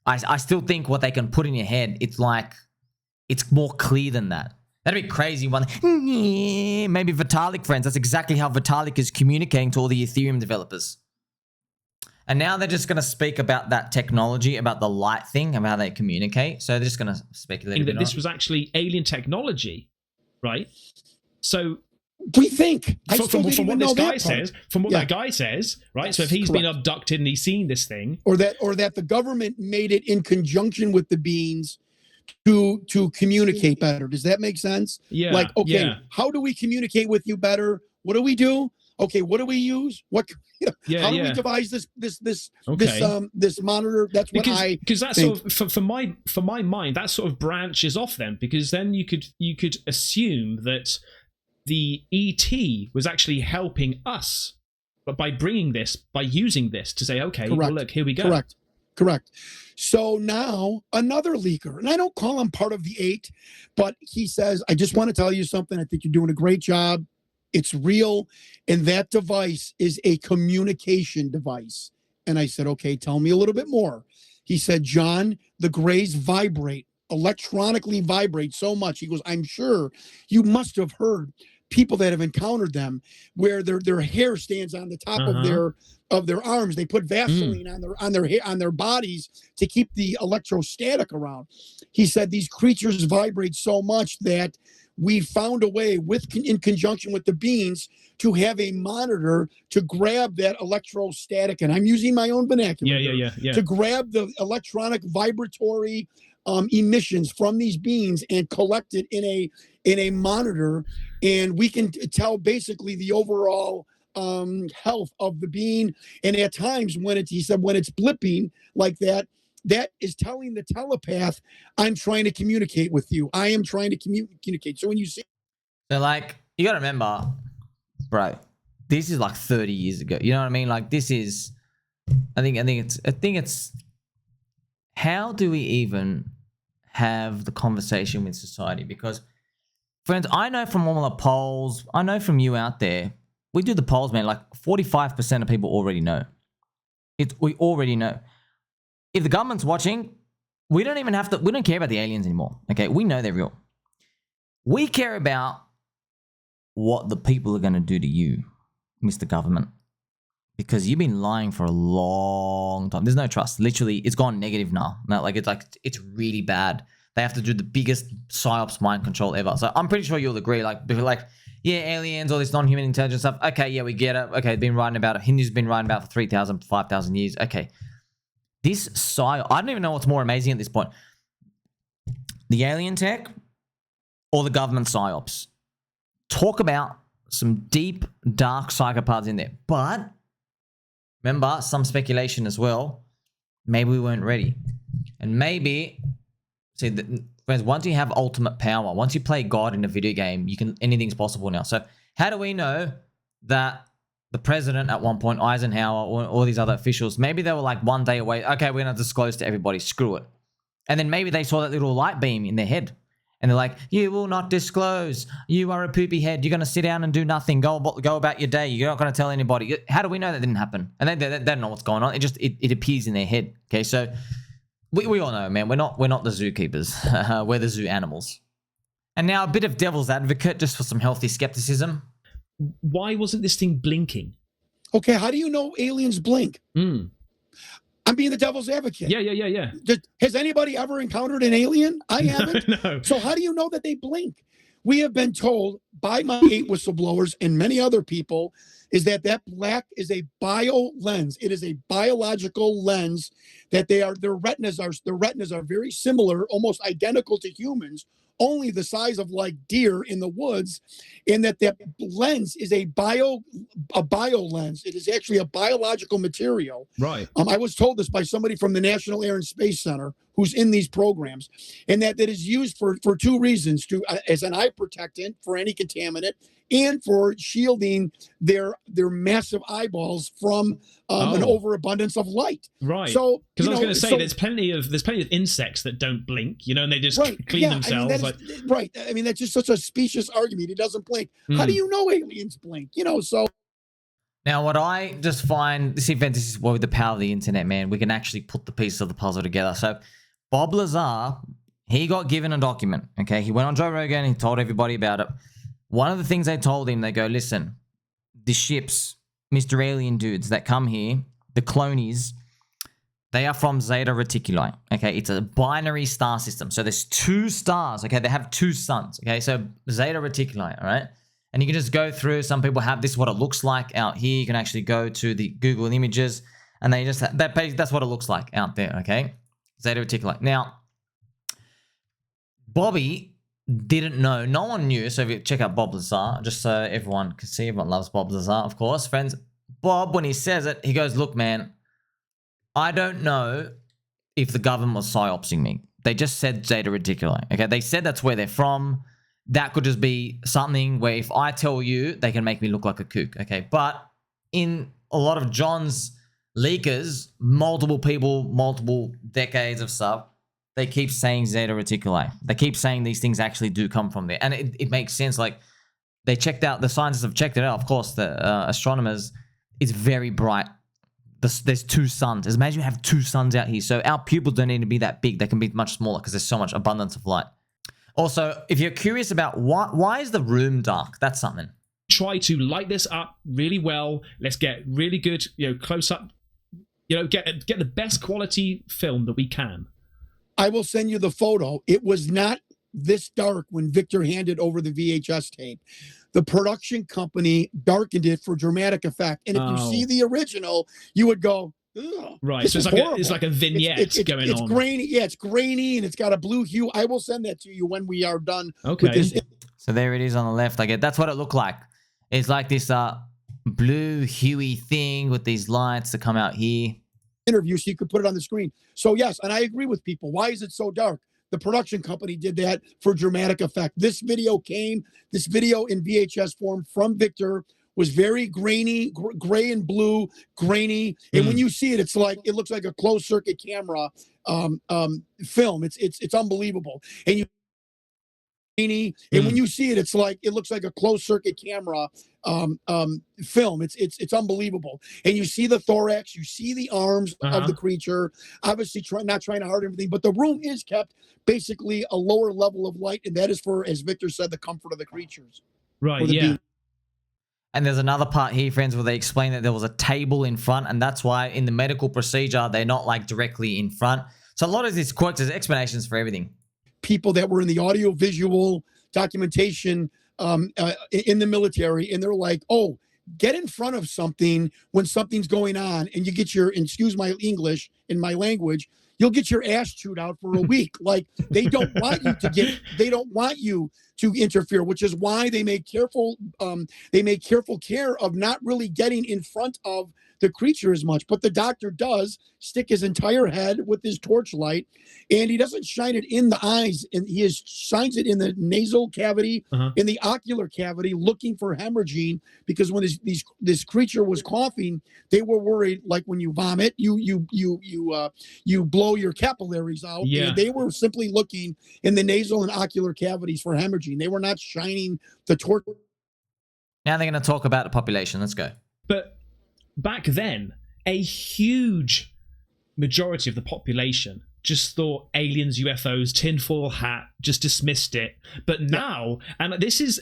I still think what they can put in your head, it's more clear than that. That'd be crazy. Maybe Vitalik, friends. That's exactly how Vitalik is communicating to all the Ethereum developers. And now they're just going to speak about that technology, about the light thing, about how they communicate. So they're just going to speculate that this was actually alien technology, right? So we think from what this guy says, that guy says, right? So if he's been abducted and he's seen this thing, or that the government made it in conjunction with the beings to communicate better. Does that make sense? Yeah. Like, okay, how do we communicate with you better? What do we do? Okay, what do we use? What? How do we devise this monitor? That's what because that's think. Sort of for my mind that sort of branches off then, because then you could assume that the ET was actually helping us, but by using this to say, okay, well, look, here we go. Correct. So now another leaker, and I don't call him part of the 8, but he says, I just want to tell you something. I think you're doing a great job. It's real. And that device is a communication device. And I said, okay, tell me a little bit more. He said, John, the grays electronically vibrate so much. He goes, I'm sure you must have heard people that have encountered them where their hair stands on the top of their arms. They put Vaseline on their bodies to keep the electrostatic around. He said these creatures vibrate so much that we found a way in conjunction with the beings to have a monitor to grab that electrostatic, and I'm using my own vernacular to grab the electronic vibratory emissions from these beings and collect it in a monitor, and we can tell basically the overall health of the being. And at times when it's blipping like that, that is telling the telepath, I'm trying to communicate with you. I am trying to communicate. So when you see, so like, you gotta remember, bro, this is like 30 years ago. You know what I mean? Like this is I think it's how do we even have the conversation with society? Because, friends, I know from all the polls, I know from you out there, we do the polls, man, like 45% of people already know. We already know. If the government's watching, we don't care about the aliens anymore. Okay, we know they're real. We care about what the people are going to do to you, Mr. Government, because you've been lying for a long time. There's no trust. Literally, it's gone negative now. It's really bad. They have to do the biggest psyops mind control ever. So I'm pretty sure you'll agree. Yeah, aliens, all this non-human intelligence stuff. Okay, yeah, we get it. Okay, been writing about it. Hindu's been writing about it for 3,000, 5,000 years. Okay. This psyop, I don't even know what's more amazing at this point. The alien tech or the government psyops. Talk about some deep, dark psychopaths in there. But remember, some speculation as well. Maybe we weren't ready. And maybe, friends, once you have ultimate power, once you play God in a video game, anything's possible now. So how do we know that the president at one point, Eisenhower, or all these other officials, maybe they were like one day away. Okay, we're going to disclose to everybody. Screw it. And then maybe they saw that little light beam in their head. And they're like, you will not disclose. You are a poopy head. You're going to sit down and do nothing. Go about your day. You're not going to tell anybody. How do we know that didn't happen? And they don't know what's going on. It appears in their head. Okay, so we all know, man. We're not the zookeepers. We're the zoo animals. And now a bit of devil's advocate, just for some healthy skepticism. Why wasn't this thing blinking? Okay, how do you know aliens blink? I'm being the devil's advocate. Yeah. Has anybody ever encountered an alien? I haven't. No. So how do you know that they blink? We have been told by my 8 whistleblowers and many other people is that black is a bio lens. It is a biological lens that their retinas are very similar, almost identical to humans, only the size of like deer in the woods, and that lens is a bio lens. It is actually a biological material. Right. I was told this by somebody from the National Air and Space Center who's in these programs, and that is used for 2 reasons: as an eye protectant for any contaminant, and for shielding their massive eyeballs from an overabundance of light. Right. So, because I was going to say, there's plenty of insects that don't blink, and they just clean themselves. Right. I mean, that's just such a specious argument. It doesn't blink. How do you know aliens blink? So. Now, what I just find, this is with the power of the internet, man, we can actually put the pieces of the puzzle together. So, Bob Lazar, he got given a document. Okay, he went on Joe Rogan. He told everybody about it. One of the things they told him, they go, listen, the ships, Mr. Alien dudes that come here, the clonies, they are from Zeta Reticuli. Okay, it's a binary star system. So there's 2 stars. Okay, they have 2 suns. Okay, so Zeta Reticuli. All right, and you can just go through. Some people have this is what it looks like out here. You can actually go to the Google images, and they just that page. That's what it looks like out there. Okay, Zeta Reticuli. Now, Bobby didn't know. No one knew. So if you check out Bob Lazar, just so everyone can see, everyone loves Bob Lazar, of course, friends. Bob, when he says it, he goes, look, man, I don't know if the government was psyopsing me. They just said Zeta Reticuli. Okay, they said that's where they're from. That could just be something where if I tell you, they can make me look like a kook. Okay, but in a lot of John's leakers, multiple people, multiple decades of stuff, they keep saying Zeta Reticuli. They keep saying these things actually do come from there. And it makes sense. Like, they checked out, the scientists have checked it out. Of course, the astronomers, it's very bright. There's 2 suns. Imagine you have 2 suns out here. So our pupils don't need to be that big. They can be much smaller because there's so much abundance of light. Also, if you're curious about why is the room dark, that's something. Try to light this up really well. Let's get really good, close up, get the best quality film that we can. I will send you the photo. It was not this dark when Viktor handed over the VHS tape. The production company darkened it for dramatic effect. And if you see the original, you would go, ugh, right. So it's like a vignette going on. It's grainy. Yeah, it's grainy and it's got a blue hue. I will send that to you when we are done with this. So there it is on the left. That's what it looked like. It's like this blue huey thing with these lights that come out here. Interview, so you could put it on the screen. So yes, and I agree with people. Why is it so dark? The production company did that for dramatic effect. This video in VHS form from Viktor was very grainy, gray and blue, grainy. And when you see it, it looks like a closed circuit camera film. It's unbelievable. And when you see it, it looks like a closed circuit camera film. It's unbelievable. And you see the thorax, you see the arms of the creature. Obviously, not trying to hurt everything, but the room is kept basically a lower level of light, and that is for, as Viktor said, the comfort of the creatures. Right. Yeah. And there's another part here, friends, where they explain that there was a table in front, and that's why in the medical procedure they're not like directly in front. So a lot of these quirks, there's explanations for everything. People that were in the audio-visual documentation in the military, and they're like, oh, get in front of something when something's going on, and you get your, excuse my English in my language, you'll get your ass chewed out for a week. Like, they don't want you to interfere, which is why they make careful care of not really getting in front of the creature as much. But the doctor does stick his entire head with his torchlight, and he doesn't shine it in the eyes, and he shines it in the nasal cavity, in the ocular cavity, looking for hemorrhaging, because when this creature was coughing, they were worried, like when you vomit, you blow your capillaries out. Yeah. And they were simply looking in the nasal and ocular cavities for hemorrhaging. They were not shining the torch. Now they're going to talk about the population. Let's go. But back then, a huge majority of the population just thought aliens, UFOs, tinfoil hat, just dismissed it. But now, and this is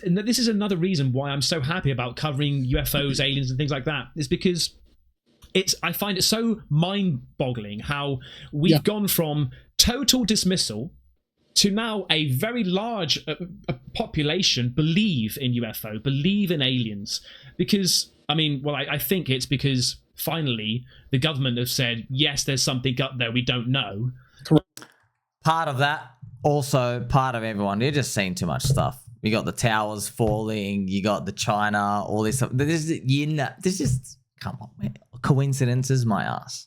another reason why I'm so happy about covering UFOs, aliens, and things like that, is because I find it so mind-boggling how we've gone from total dismissal to now a very large population believe in UFO, believe in aliens. Because, I mean, well, I think it's because finally the government have said, yes, there's something up there we don't know. Part of that, also part of everyone, you're just seeing too much stuff. You got the towers falling, you got the China, all this stuff. This is, come on, man. Coincidences, my ass.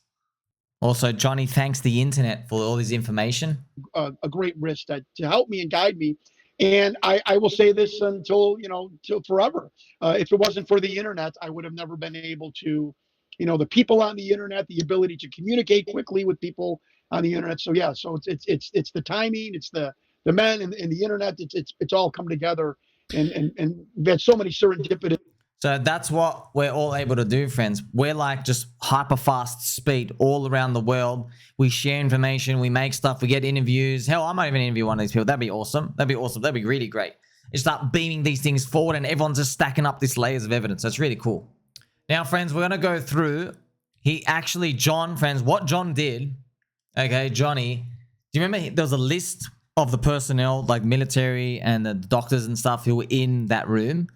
Also, Johnny thanks the internet for all this information. A great wrist to help me and guide me. And I will say this until forever. If it wasn't for the internet, I would have never been able to, the people on the internet, the ability to communicate quickly with people on the internet. So yeah, so it's the timing, it's the men and the internet. It's all come together, and we've had so many serendipitous. So that's what we're all able to do, friends. We're like just hyper fast speed all around the world. We share information, we make stuff, we get interviews. Hell, I might even interview one of these people. That'd be awesome. That'd be really great. You start beaming these things forward and everyone's just stacking up these layers of evidence. That's really cool. Now, friends, we're going to go through. What Jon did, okay, Johnny, do you remember there was a list of the personnel, like military and the doctors and stuff who were in that room?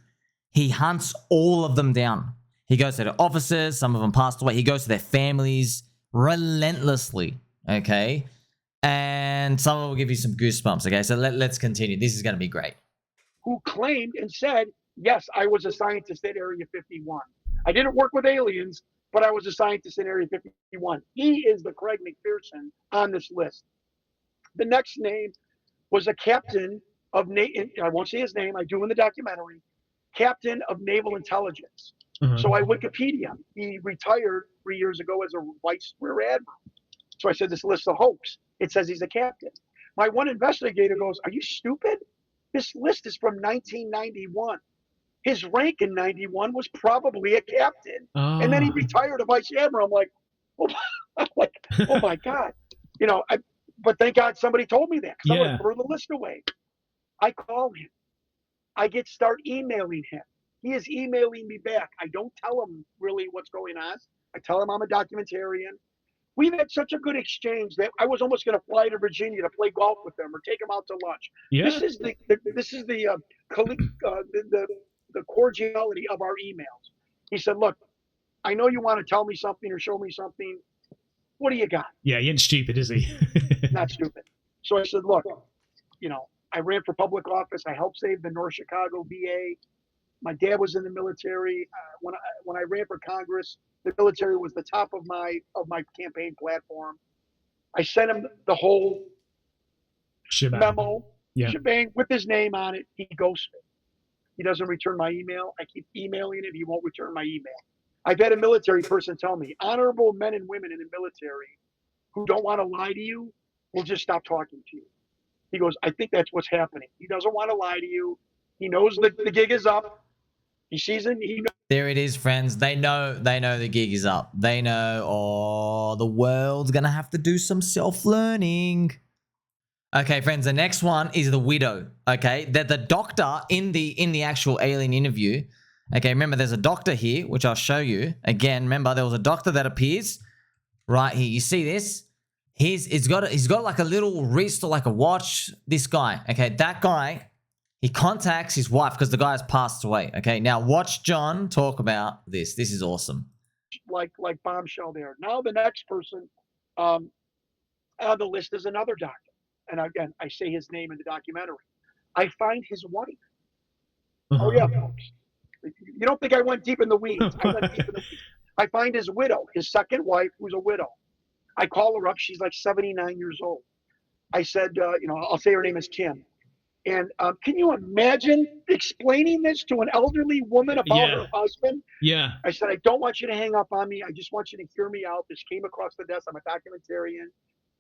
He hunts all of them down. He goes to the officers. Some of them passed away. He goes to their families relentlessly, okay? And some of them will give you some goosebumps, okay? So let's continue. This is going to be great. Who claimed and said, yes, I was a scientist at Area 51. I didn't work with aliens, but I was a scientist in Area 51. He is the Craig McPherson on this list. The next name was a captain of, I won't say his name, I do in the documentary, captain of naval intelligence. So I Wikipedia. He retired 3 years ago as a vice rear admiral. So I said, this list is a hoax. It says he's a captain. My one investigator goes, are you stupid? This list is from 1991. His rank in 91 was probably a captain. And then he retired a vice admiral. I'm like, oh my God. But thank God somebody told me that, because I would have thrown the list away. I call him. I start emailing him. He is emailing me back. I don't tell him really what's going on. I tell him I'm a documentarian. We've had such a good exchange that I was almost going to fly to Virginia to play golf with him or take him out to lunch. Yeah. This is the cordiality of our emails. He said, look, I know you want to tell me something or show me something. What do you got? Yeah, he ain't stupid, is he? Not stupid. So I said, look, I ran for public office. I helped save the North Chicago VA. My dad was in the military. When I ran for Congress, the military was the top of my campaign platform. I sent him the whole shebang with his name on it. He ghosted. He doesn't return my email. I keep emailing him. He won't return my email. I've had a military person tell me, honorable men and women in the military who don't want to lie to you will just stop talking to you. He goes, I think that's what's happening. He doesn't want to lie to you. He knows the gig is up. He sees it. There it is, friends. They know the gig is up. They know, oh, the world's going to have to do some self-learning. Okay, friends, the next one is the widow. Okay, that the doctor in the actual alien interview. Okay, remember there's a doctor here, which I'll show you. Again, remember there was a doctor that appears right here. You see this? He's got like a little wrist or like a watch. This guy, okay, that guy, he contacts his wife because the guy has passed away. Okay, now watch John talk about this. This is awesome. Like bombshell there. Now the next person on the list is another doctor. And again, I say his name in the documentary. I find his wife. Oh yeah, folks. You don't think I went deep in the weeds. I went deep in the weeds. I find his widow, his second wife, who's a widow. I call her up. She's like 79 years old. I said, I'll say her name is Kim. And can you imagine explaining this to an elderly woman about her husband? Yeah. I said, I don't want you to hang up on me. I just want you to hear me out. This came across the desk. I'm a documentarian.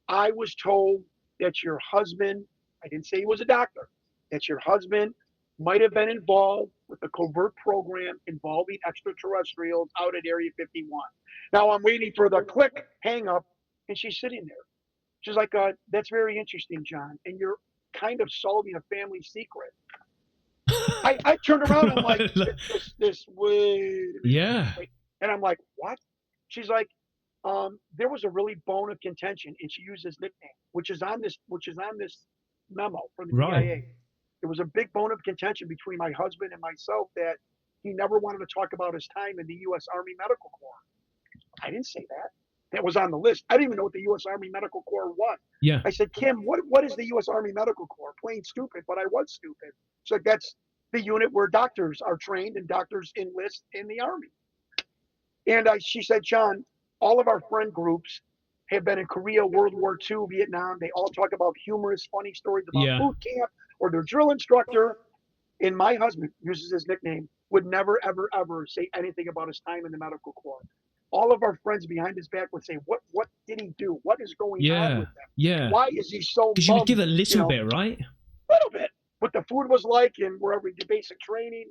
I was told that your husband, I didn't say he was a doctor, that your husband might have been involved with a covert program involving extraterrestrials out at Area 51. Now I'm waiting for the click, hang up, and she's sitting there. She's like, that's very interesting, John. And you're kind of solving a family secret. I turned around and I'm like, this way. Yeah. And I'm like, what? She's like, there was a really bone of contention, and she used his nickname, which is on this memo from the CIA. There was a big bone of contention between my husband and myself that he never wanted to talk about his time in the U.S. Army Medical Corps. I didn't say that. That was on the list. I didn't even know what the U.S. Army Medical Corps was. Yeah. I said, Kim, what is the U.S. Army Medical Corps? Plain stupid, but I was stupid. She's like, that's the unit where doctors are trained and doctors enlist in the Army. And she said, John, all of our friend groups have been in Korea, World War II, Vietnam. They all talk about humorous, funny stories about boot camp or their drill instructor. And my husband uses his nickname, would never, ever, ever say anything about his time in the medical corps. All of our friends behind his back would say, what did he do? What is going on with him? Yeah. Why is he so Because you would give a little bit, right? A little bit. What the food was like and wherever he did basic training.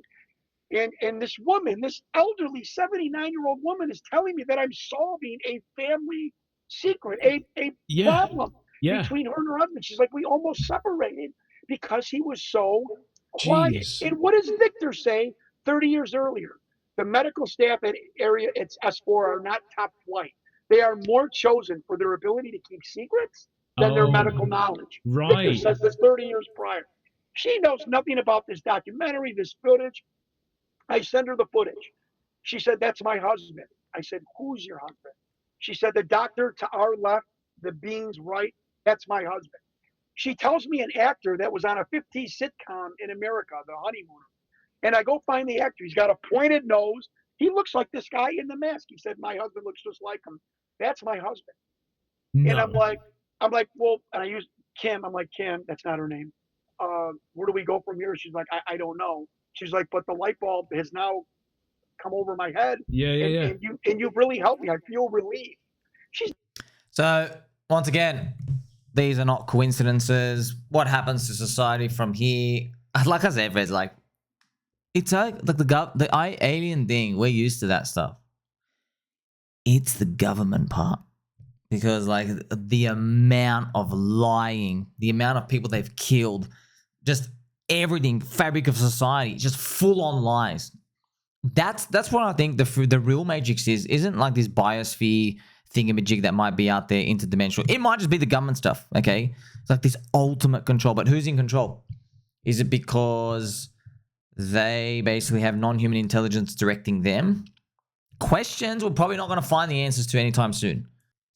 And this woman, this elderly 79-year-old woman is telling me that I'm solving a family secret, a problem between her and her husband. She's like, we almost separated because he was so quiet. And what does Viktor say 30 years earlier? The medical staff at it's S4 are not top flight. They are more chosen for their ability to keep secrets than their medical knowledge. Right. Viktor says this 30 years prior. She knows nothing about this documentary, this footage. I send her the footage. She said, that's my husband. I said, who's your husband? She said, the doctor to our left, the beings right, that's my husband. She tells me an actor that was on a 50s sitcom in America, The Honeymooner. And I go find the actor. He's got a pointed nose. He looks like this guy in the mask. He said, my husband looks just like him. That's my husband. No. And I'm like, well, and I use Kim. I'm like, Kim, that's not her name. Where do we go from here? She's like, I don't know. She's like, but the light bulb has now come over my head. And you've really helped me. I feel relieved. So once again, these are not coincidences. What happens to society from here? Like I said, it's like, it's like the alien thing. We're used to that stuff. It's the government part. Because like the amount of lying, the amount of people they've killed, just everything, fabric of society, just full on lies. That's what I think the real Matrix isn't like this biosphere thingamajig that might be out there interdimensional. It might just be the government stuff, okay? It's like this ultimate control, but who's in control? Is it because they basically have non-human intelligence directing them? Questions we're probably not going to find the answers to anytime soon.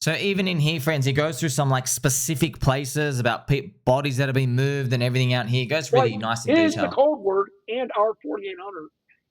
So even in here, friends, he goes through some like specific places about bodies that have been moved and everything out here. It goes really nice in detail. Is the code word and R4800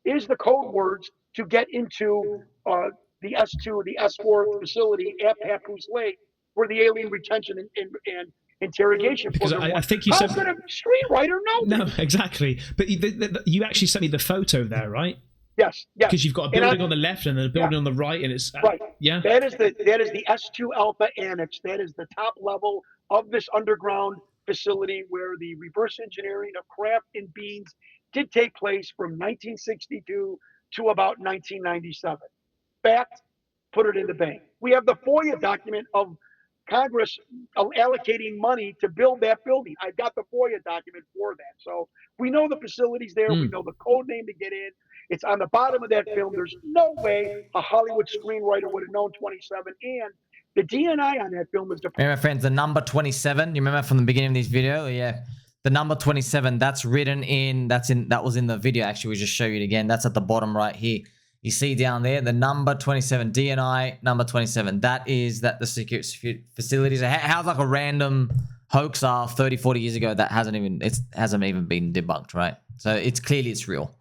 is the code words to get into the S2, the S4 facility at Papoose Lake, where the alien retention and interrogation. Because I think you How said could a screenwriter know? no, exactly. But you actually sent me the photo there, right? Yes, yes. Because you've got a building on the left and a building on the right, and it's right. Yeah. That is the S2 Alpha Annex. That is the top level of this underground facility where the reverse engineering of craft and beans did take place from 1962 to about 1997. Fact, put it in the bank. We have the FOIA document of Congress allocating money to build that building. I've got the FOIA document for that. So we know the facility's there. We know the code name to get in. It's on the bottom of that film. There's no way a Hollywood screenwriter would have known 27. And the DNI on that film is the. Remember, friends, the number 27. You remember from the beginning of this video? Yeah. The number 27, that's written in, that was in the video. Actually, we just show you it again. That's at the bottom right here. You see down there, the number 27, DNI number 27. That is the secret facilities. How's like a random hoax 30, 40 years ago that hasn't even been debunked, right? So it's real.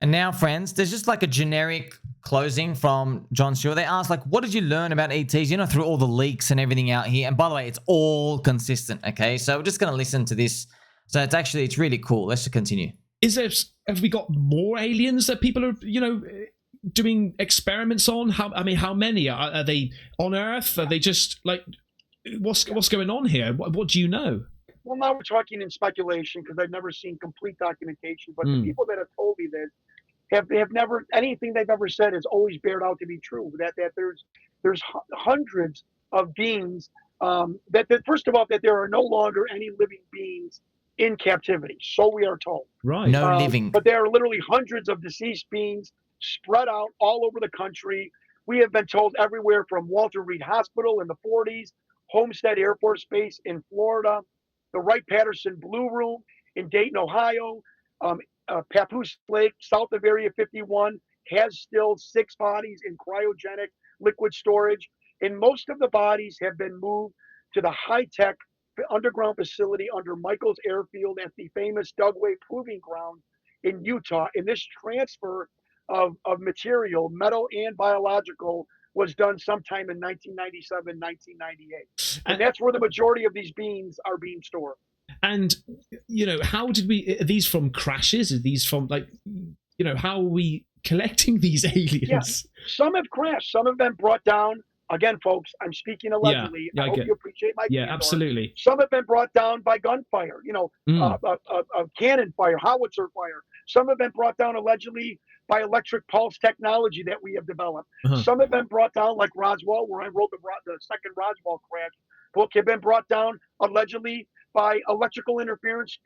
And now, friends, there's just like a generic closing from Jon Stewart. They asked, like, what did you learn about ETs, through all the leaks and everything out here? And by the way, it's all consistent, okay? So we're just going to listen to this. So it's really cool. Let's just continue. Have we got more aliens that people are, doing experiments on? How many? Are they on Earth? Are they just like, what's going on here? What do you know? Well, now we're talking in speculation because I've never seen complete documentation. But the people that have told me this have never, anything they've ever said has always bared out to be true. That there's hundreds of beings. That first of all, that there are no longer any living beings in captivity. So we are told. Right. No living. But there are literally hundreds of deceased beings spread out all over the country. We have been told everywhere from Walter Reed Hospital in the 40s, Homestead Air Force Base in Florida, the Wright-Patterson Blue Room in Dayton, Ohio, Papoose Lake, south of Area 51, has still 6 bodies in cryogenic liquid storage. And most of the bodies have been moved to the high-tech underground facility under Michaels Airfield at the famous Dugway Proving Ground in Utah. And this transfer of material, metal and biological, was done sometime in 1997, 1998. And that's where the majority of these beings are being stored. And, how did we, are these from crashes? Are these from, how are we collecting these aliens? Yes. Some have crashed. Some have been brought down. Again, folks, I'm speaking allegedly. Yeah, I hope you appreciate my candor. absolutely. Some have been brought down by gunfire, cannon fire, howitzer fire. Some have been brought down allegedly by electric pulse technology that we have developed. Some have been brought down, like Roswell, where I wrote the second Roswell crash book, have been brought down allegedly by electrical interference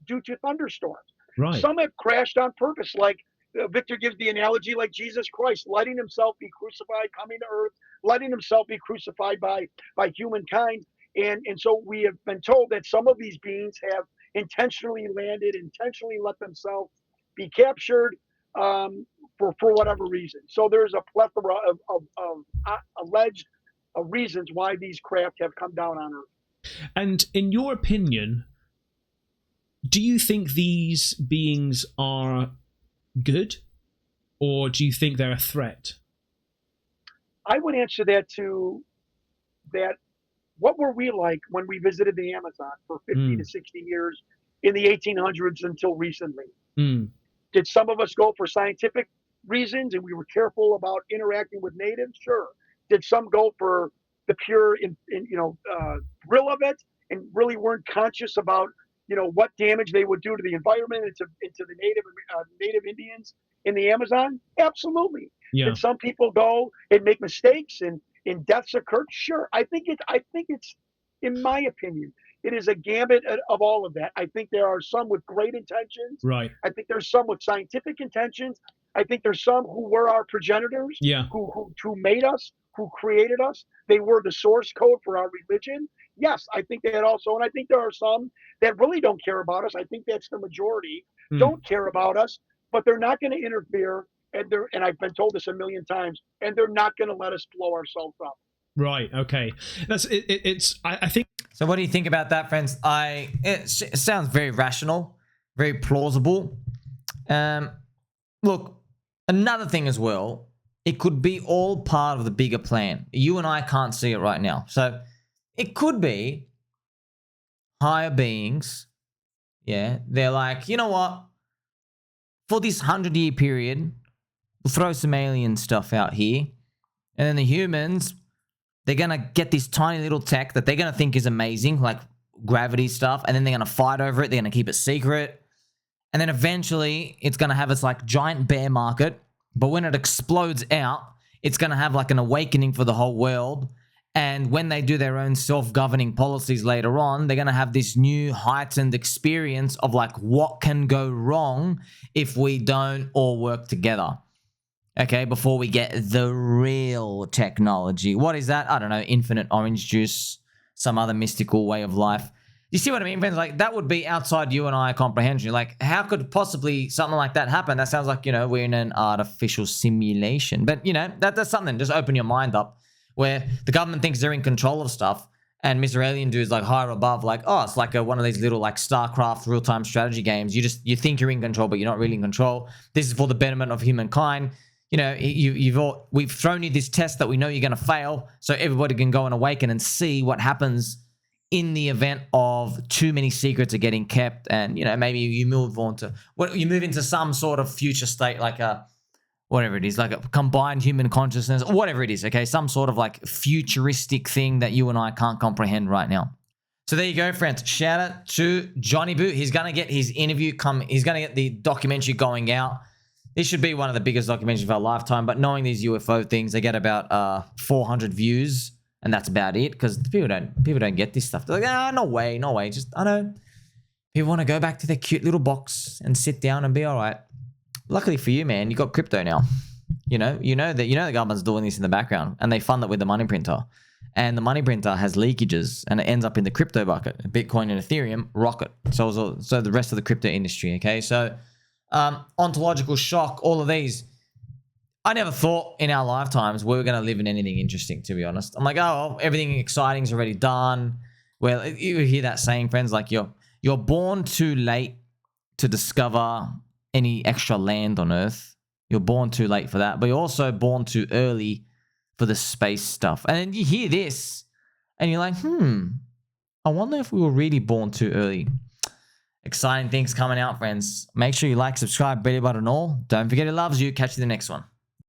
due to thunderstorms. Right. Some have crashed on purpose, like Viktor gives the analogy, like Jesus Christ letting himself be crucified, coming to earth, letting himself be crucified by humankind. And so we have been told that some of these beings have intentionally landed, intentionally let themselves be captured for whatever reason. So there's a plethora of alleged reasons why these craft have come down on Earth. And in your opinion, do you think these beings are good, or do you think they're a threat? I would answer that to that. What were we like when we visited the Amazon for 50 to 60 years in the 1800s until recently? Did some of us go for scientific reasons and we were careful about interacting with natives? Sure. Did some go for the pure, thrill of it and really weren't conscious about, what damage they would do to the environment and to the native Indians in the Amazon? Absolutely. Yeah. Did some people go and make mistakes and deaths occurred? Sure. I think it's, in my opinion, it is a gambit of all of that. I think there are some with great intentions. Right. I think there's some with scientific intentions. I think there's some who were our progenitors, who made us, who created us. They were the source code for our religion. Yes, I think that also. And I think there are some that really don't care about us. I think that's the majority, don't care about us, but they're not going to interfere. And I've been told this a million times, and they're not going to let us blow ourselves up. Right. Okay. I think. So what do you think about that, friends? It sounds very rational, very plausible. Look, another thing as well, it could be all part of the bigger plan. You and I can't see it right now. So it could be higher beings, yeah, they're like, you know what? For this 100-year period, we'll throw some alien stuff out here. And then the humans, they're going to get this tiny little tech that they're going to think is amazing, like gravity stuff. And then they're going to fight over it. They're going to keep it secret. And then eventually, it's going to have its like giant bear market. But when it explodes out, it's going to have like an awakening for the whole world. And when they do their own self-governing policies later on, they're going to have this new heightened experience of like what can go wrong if we don't all work together. Okay, before we get the real technology. What is that? I don't know, infinite orange juice, some other mystical way of life. You see what I mean, friends? Like, that would be outside you and I comprehension. Like, how could possibly something like that happen? That sounds like, you know, we're in an artificial simulation. But, you know, that's something. Just open your mind up. Where the government thinks they're in control of stuff, and Mr. Alien dude's like higher above, like, oh, it's like one of these little like StarCraft real-time strategy games. You think you're in control, but you're not really in control. This is for the betterment of humankind. You know, we've thrown you this test that we know you're going to fail, so everybody can go and awaken and see what happens in the event of too many secrets are getting kept, and you know, maybe you move into some sort of future state, like a whatever it is, like a combined human consciousness, or whatever it is, okay? Some sort of like futuristic thing that you and I can't comprehend right now. So there you go, friends. Shout out to Johnny Boo. He's going to get his interview he's going to get the documentary going out. This should be one of the biggest documentaries of our lifetime, but knowing these UFO things, they get about 400 views, and that's about it, because people don't get this stuff. They're like, no way. Just, I know. People want to go back to their cute little box and sit down and be all right. Luckily for you, man, you got crypto now. You know the government's doing this in the background, and they fund it with the money printer. And the money printer has leakages, and it ends up in the crypto bucket. Bitcoin and Ethereum rocket. So the rest of the crypto industry, okay? So ontological shock, all of these. I never thought in our lifetimes we were going to live in anything interesting, to be honest. I'm like, oh, everything exciting is already done. Well, you hear that saying, friends, like you're born too late to discover any extra land on Earth. You're born too late for that, but you're also born too early for the space stuff. And then you hear this, and you're like, I wonder if we were really born too early. Exciting things coming out, friends. Make sure you like, subscribe, belly button all. Don't forget it loves you. Catch you in the next one.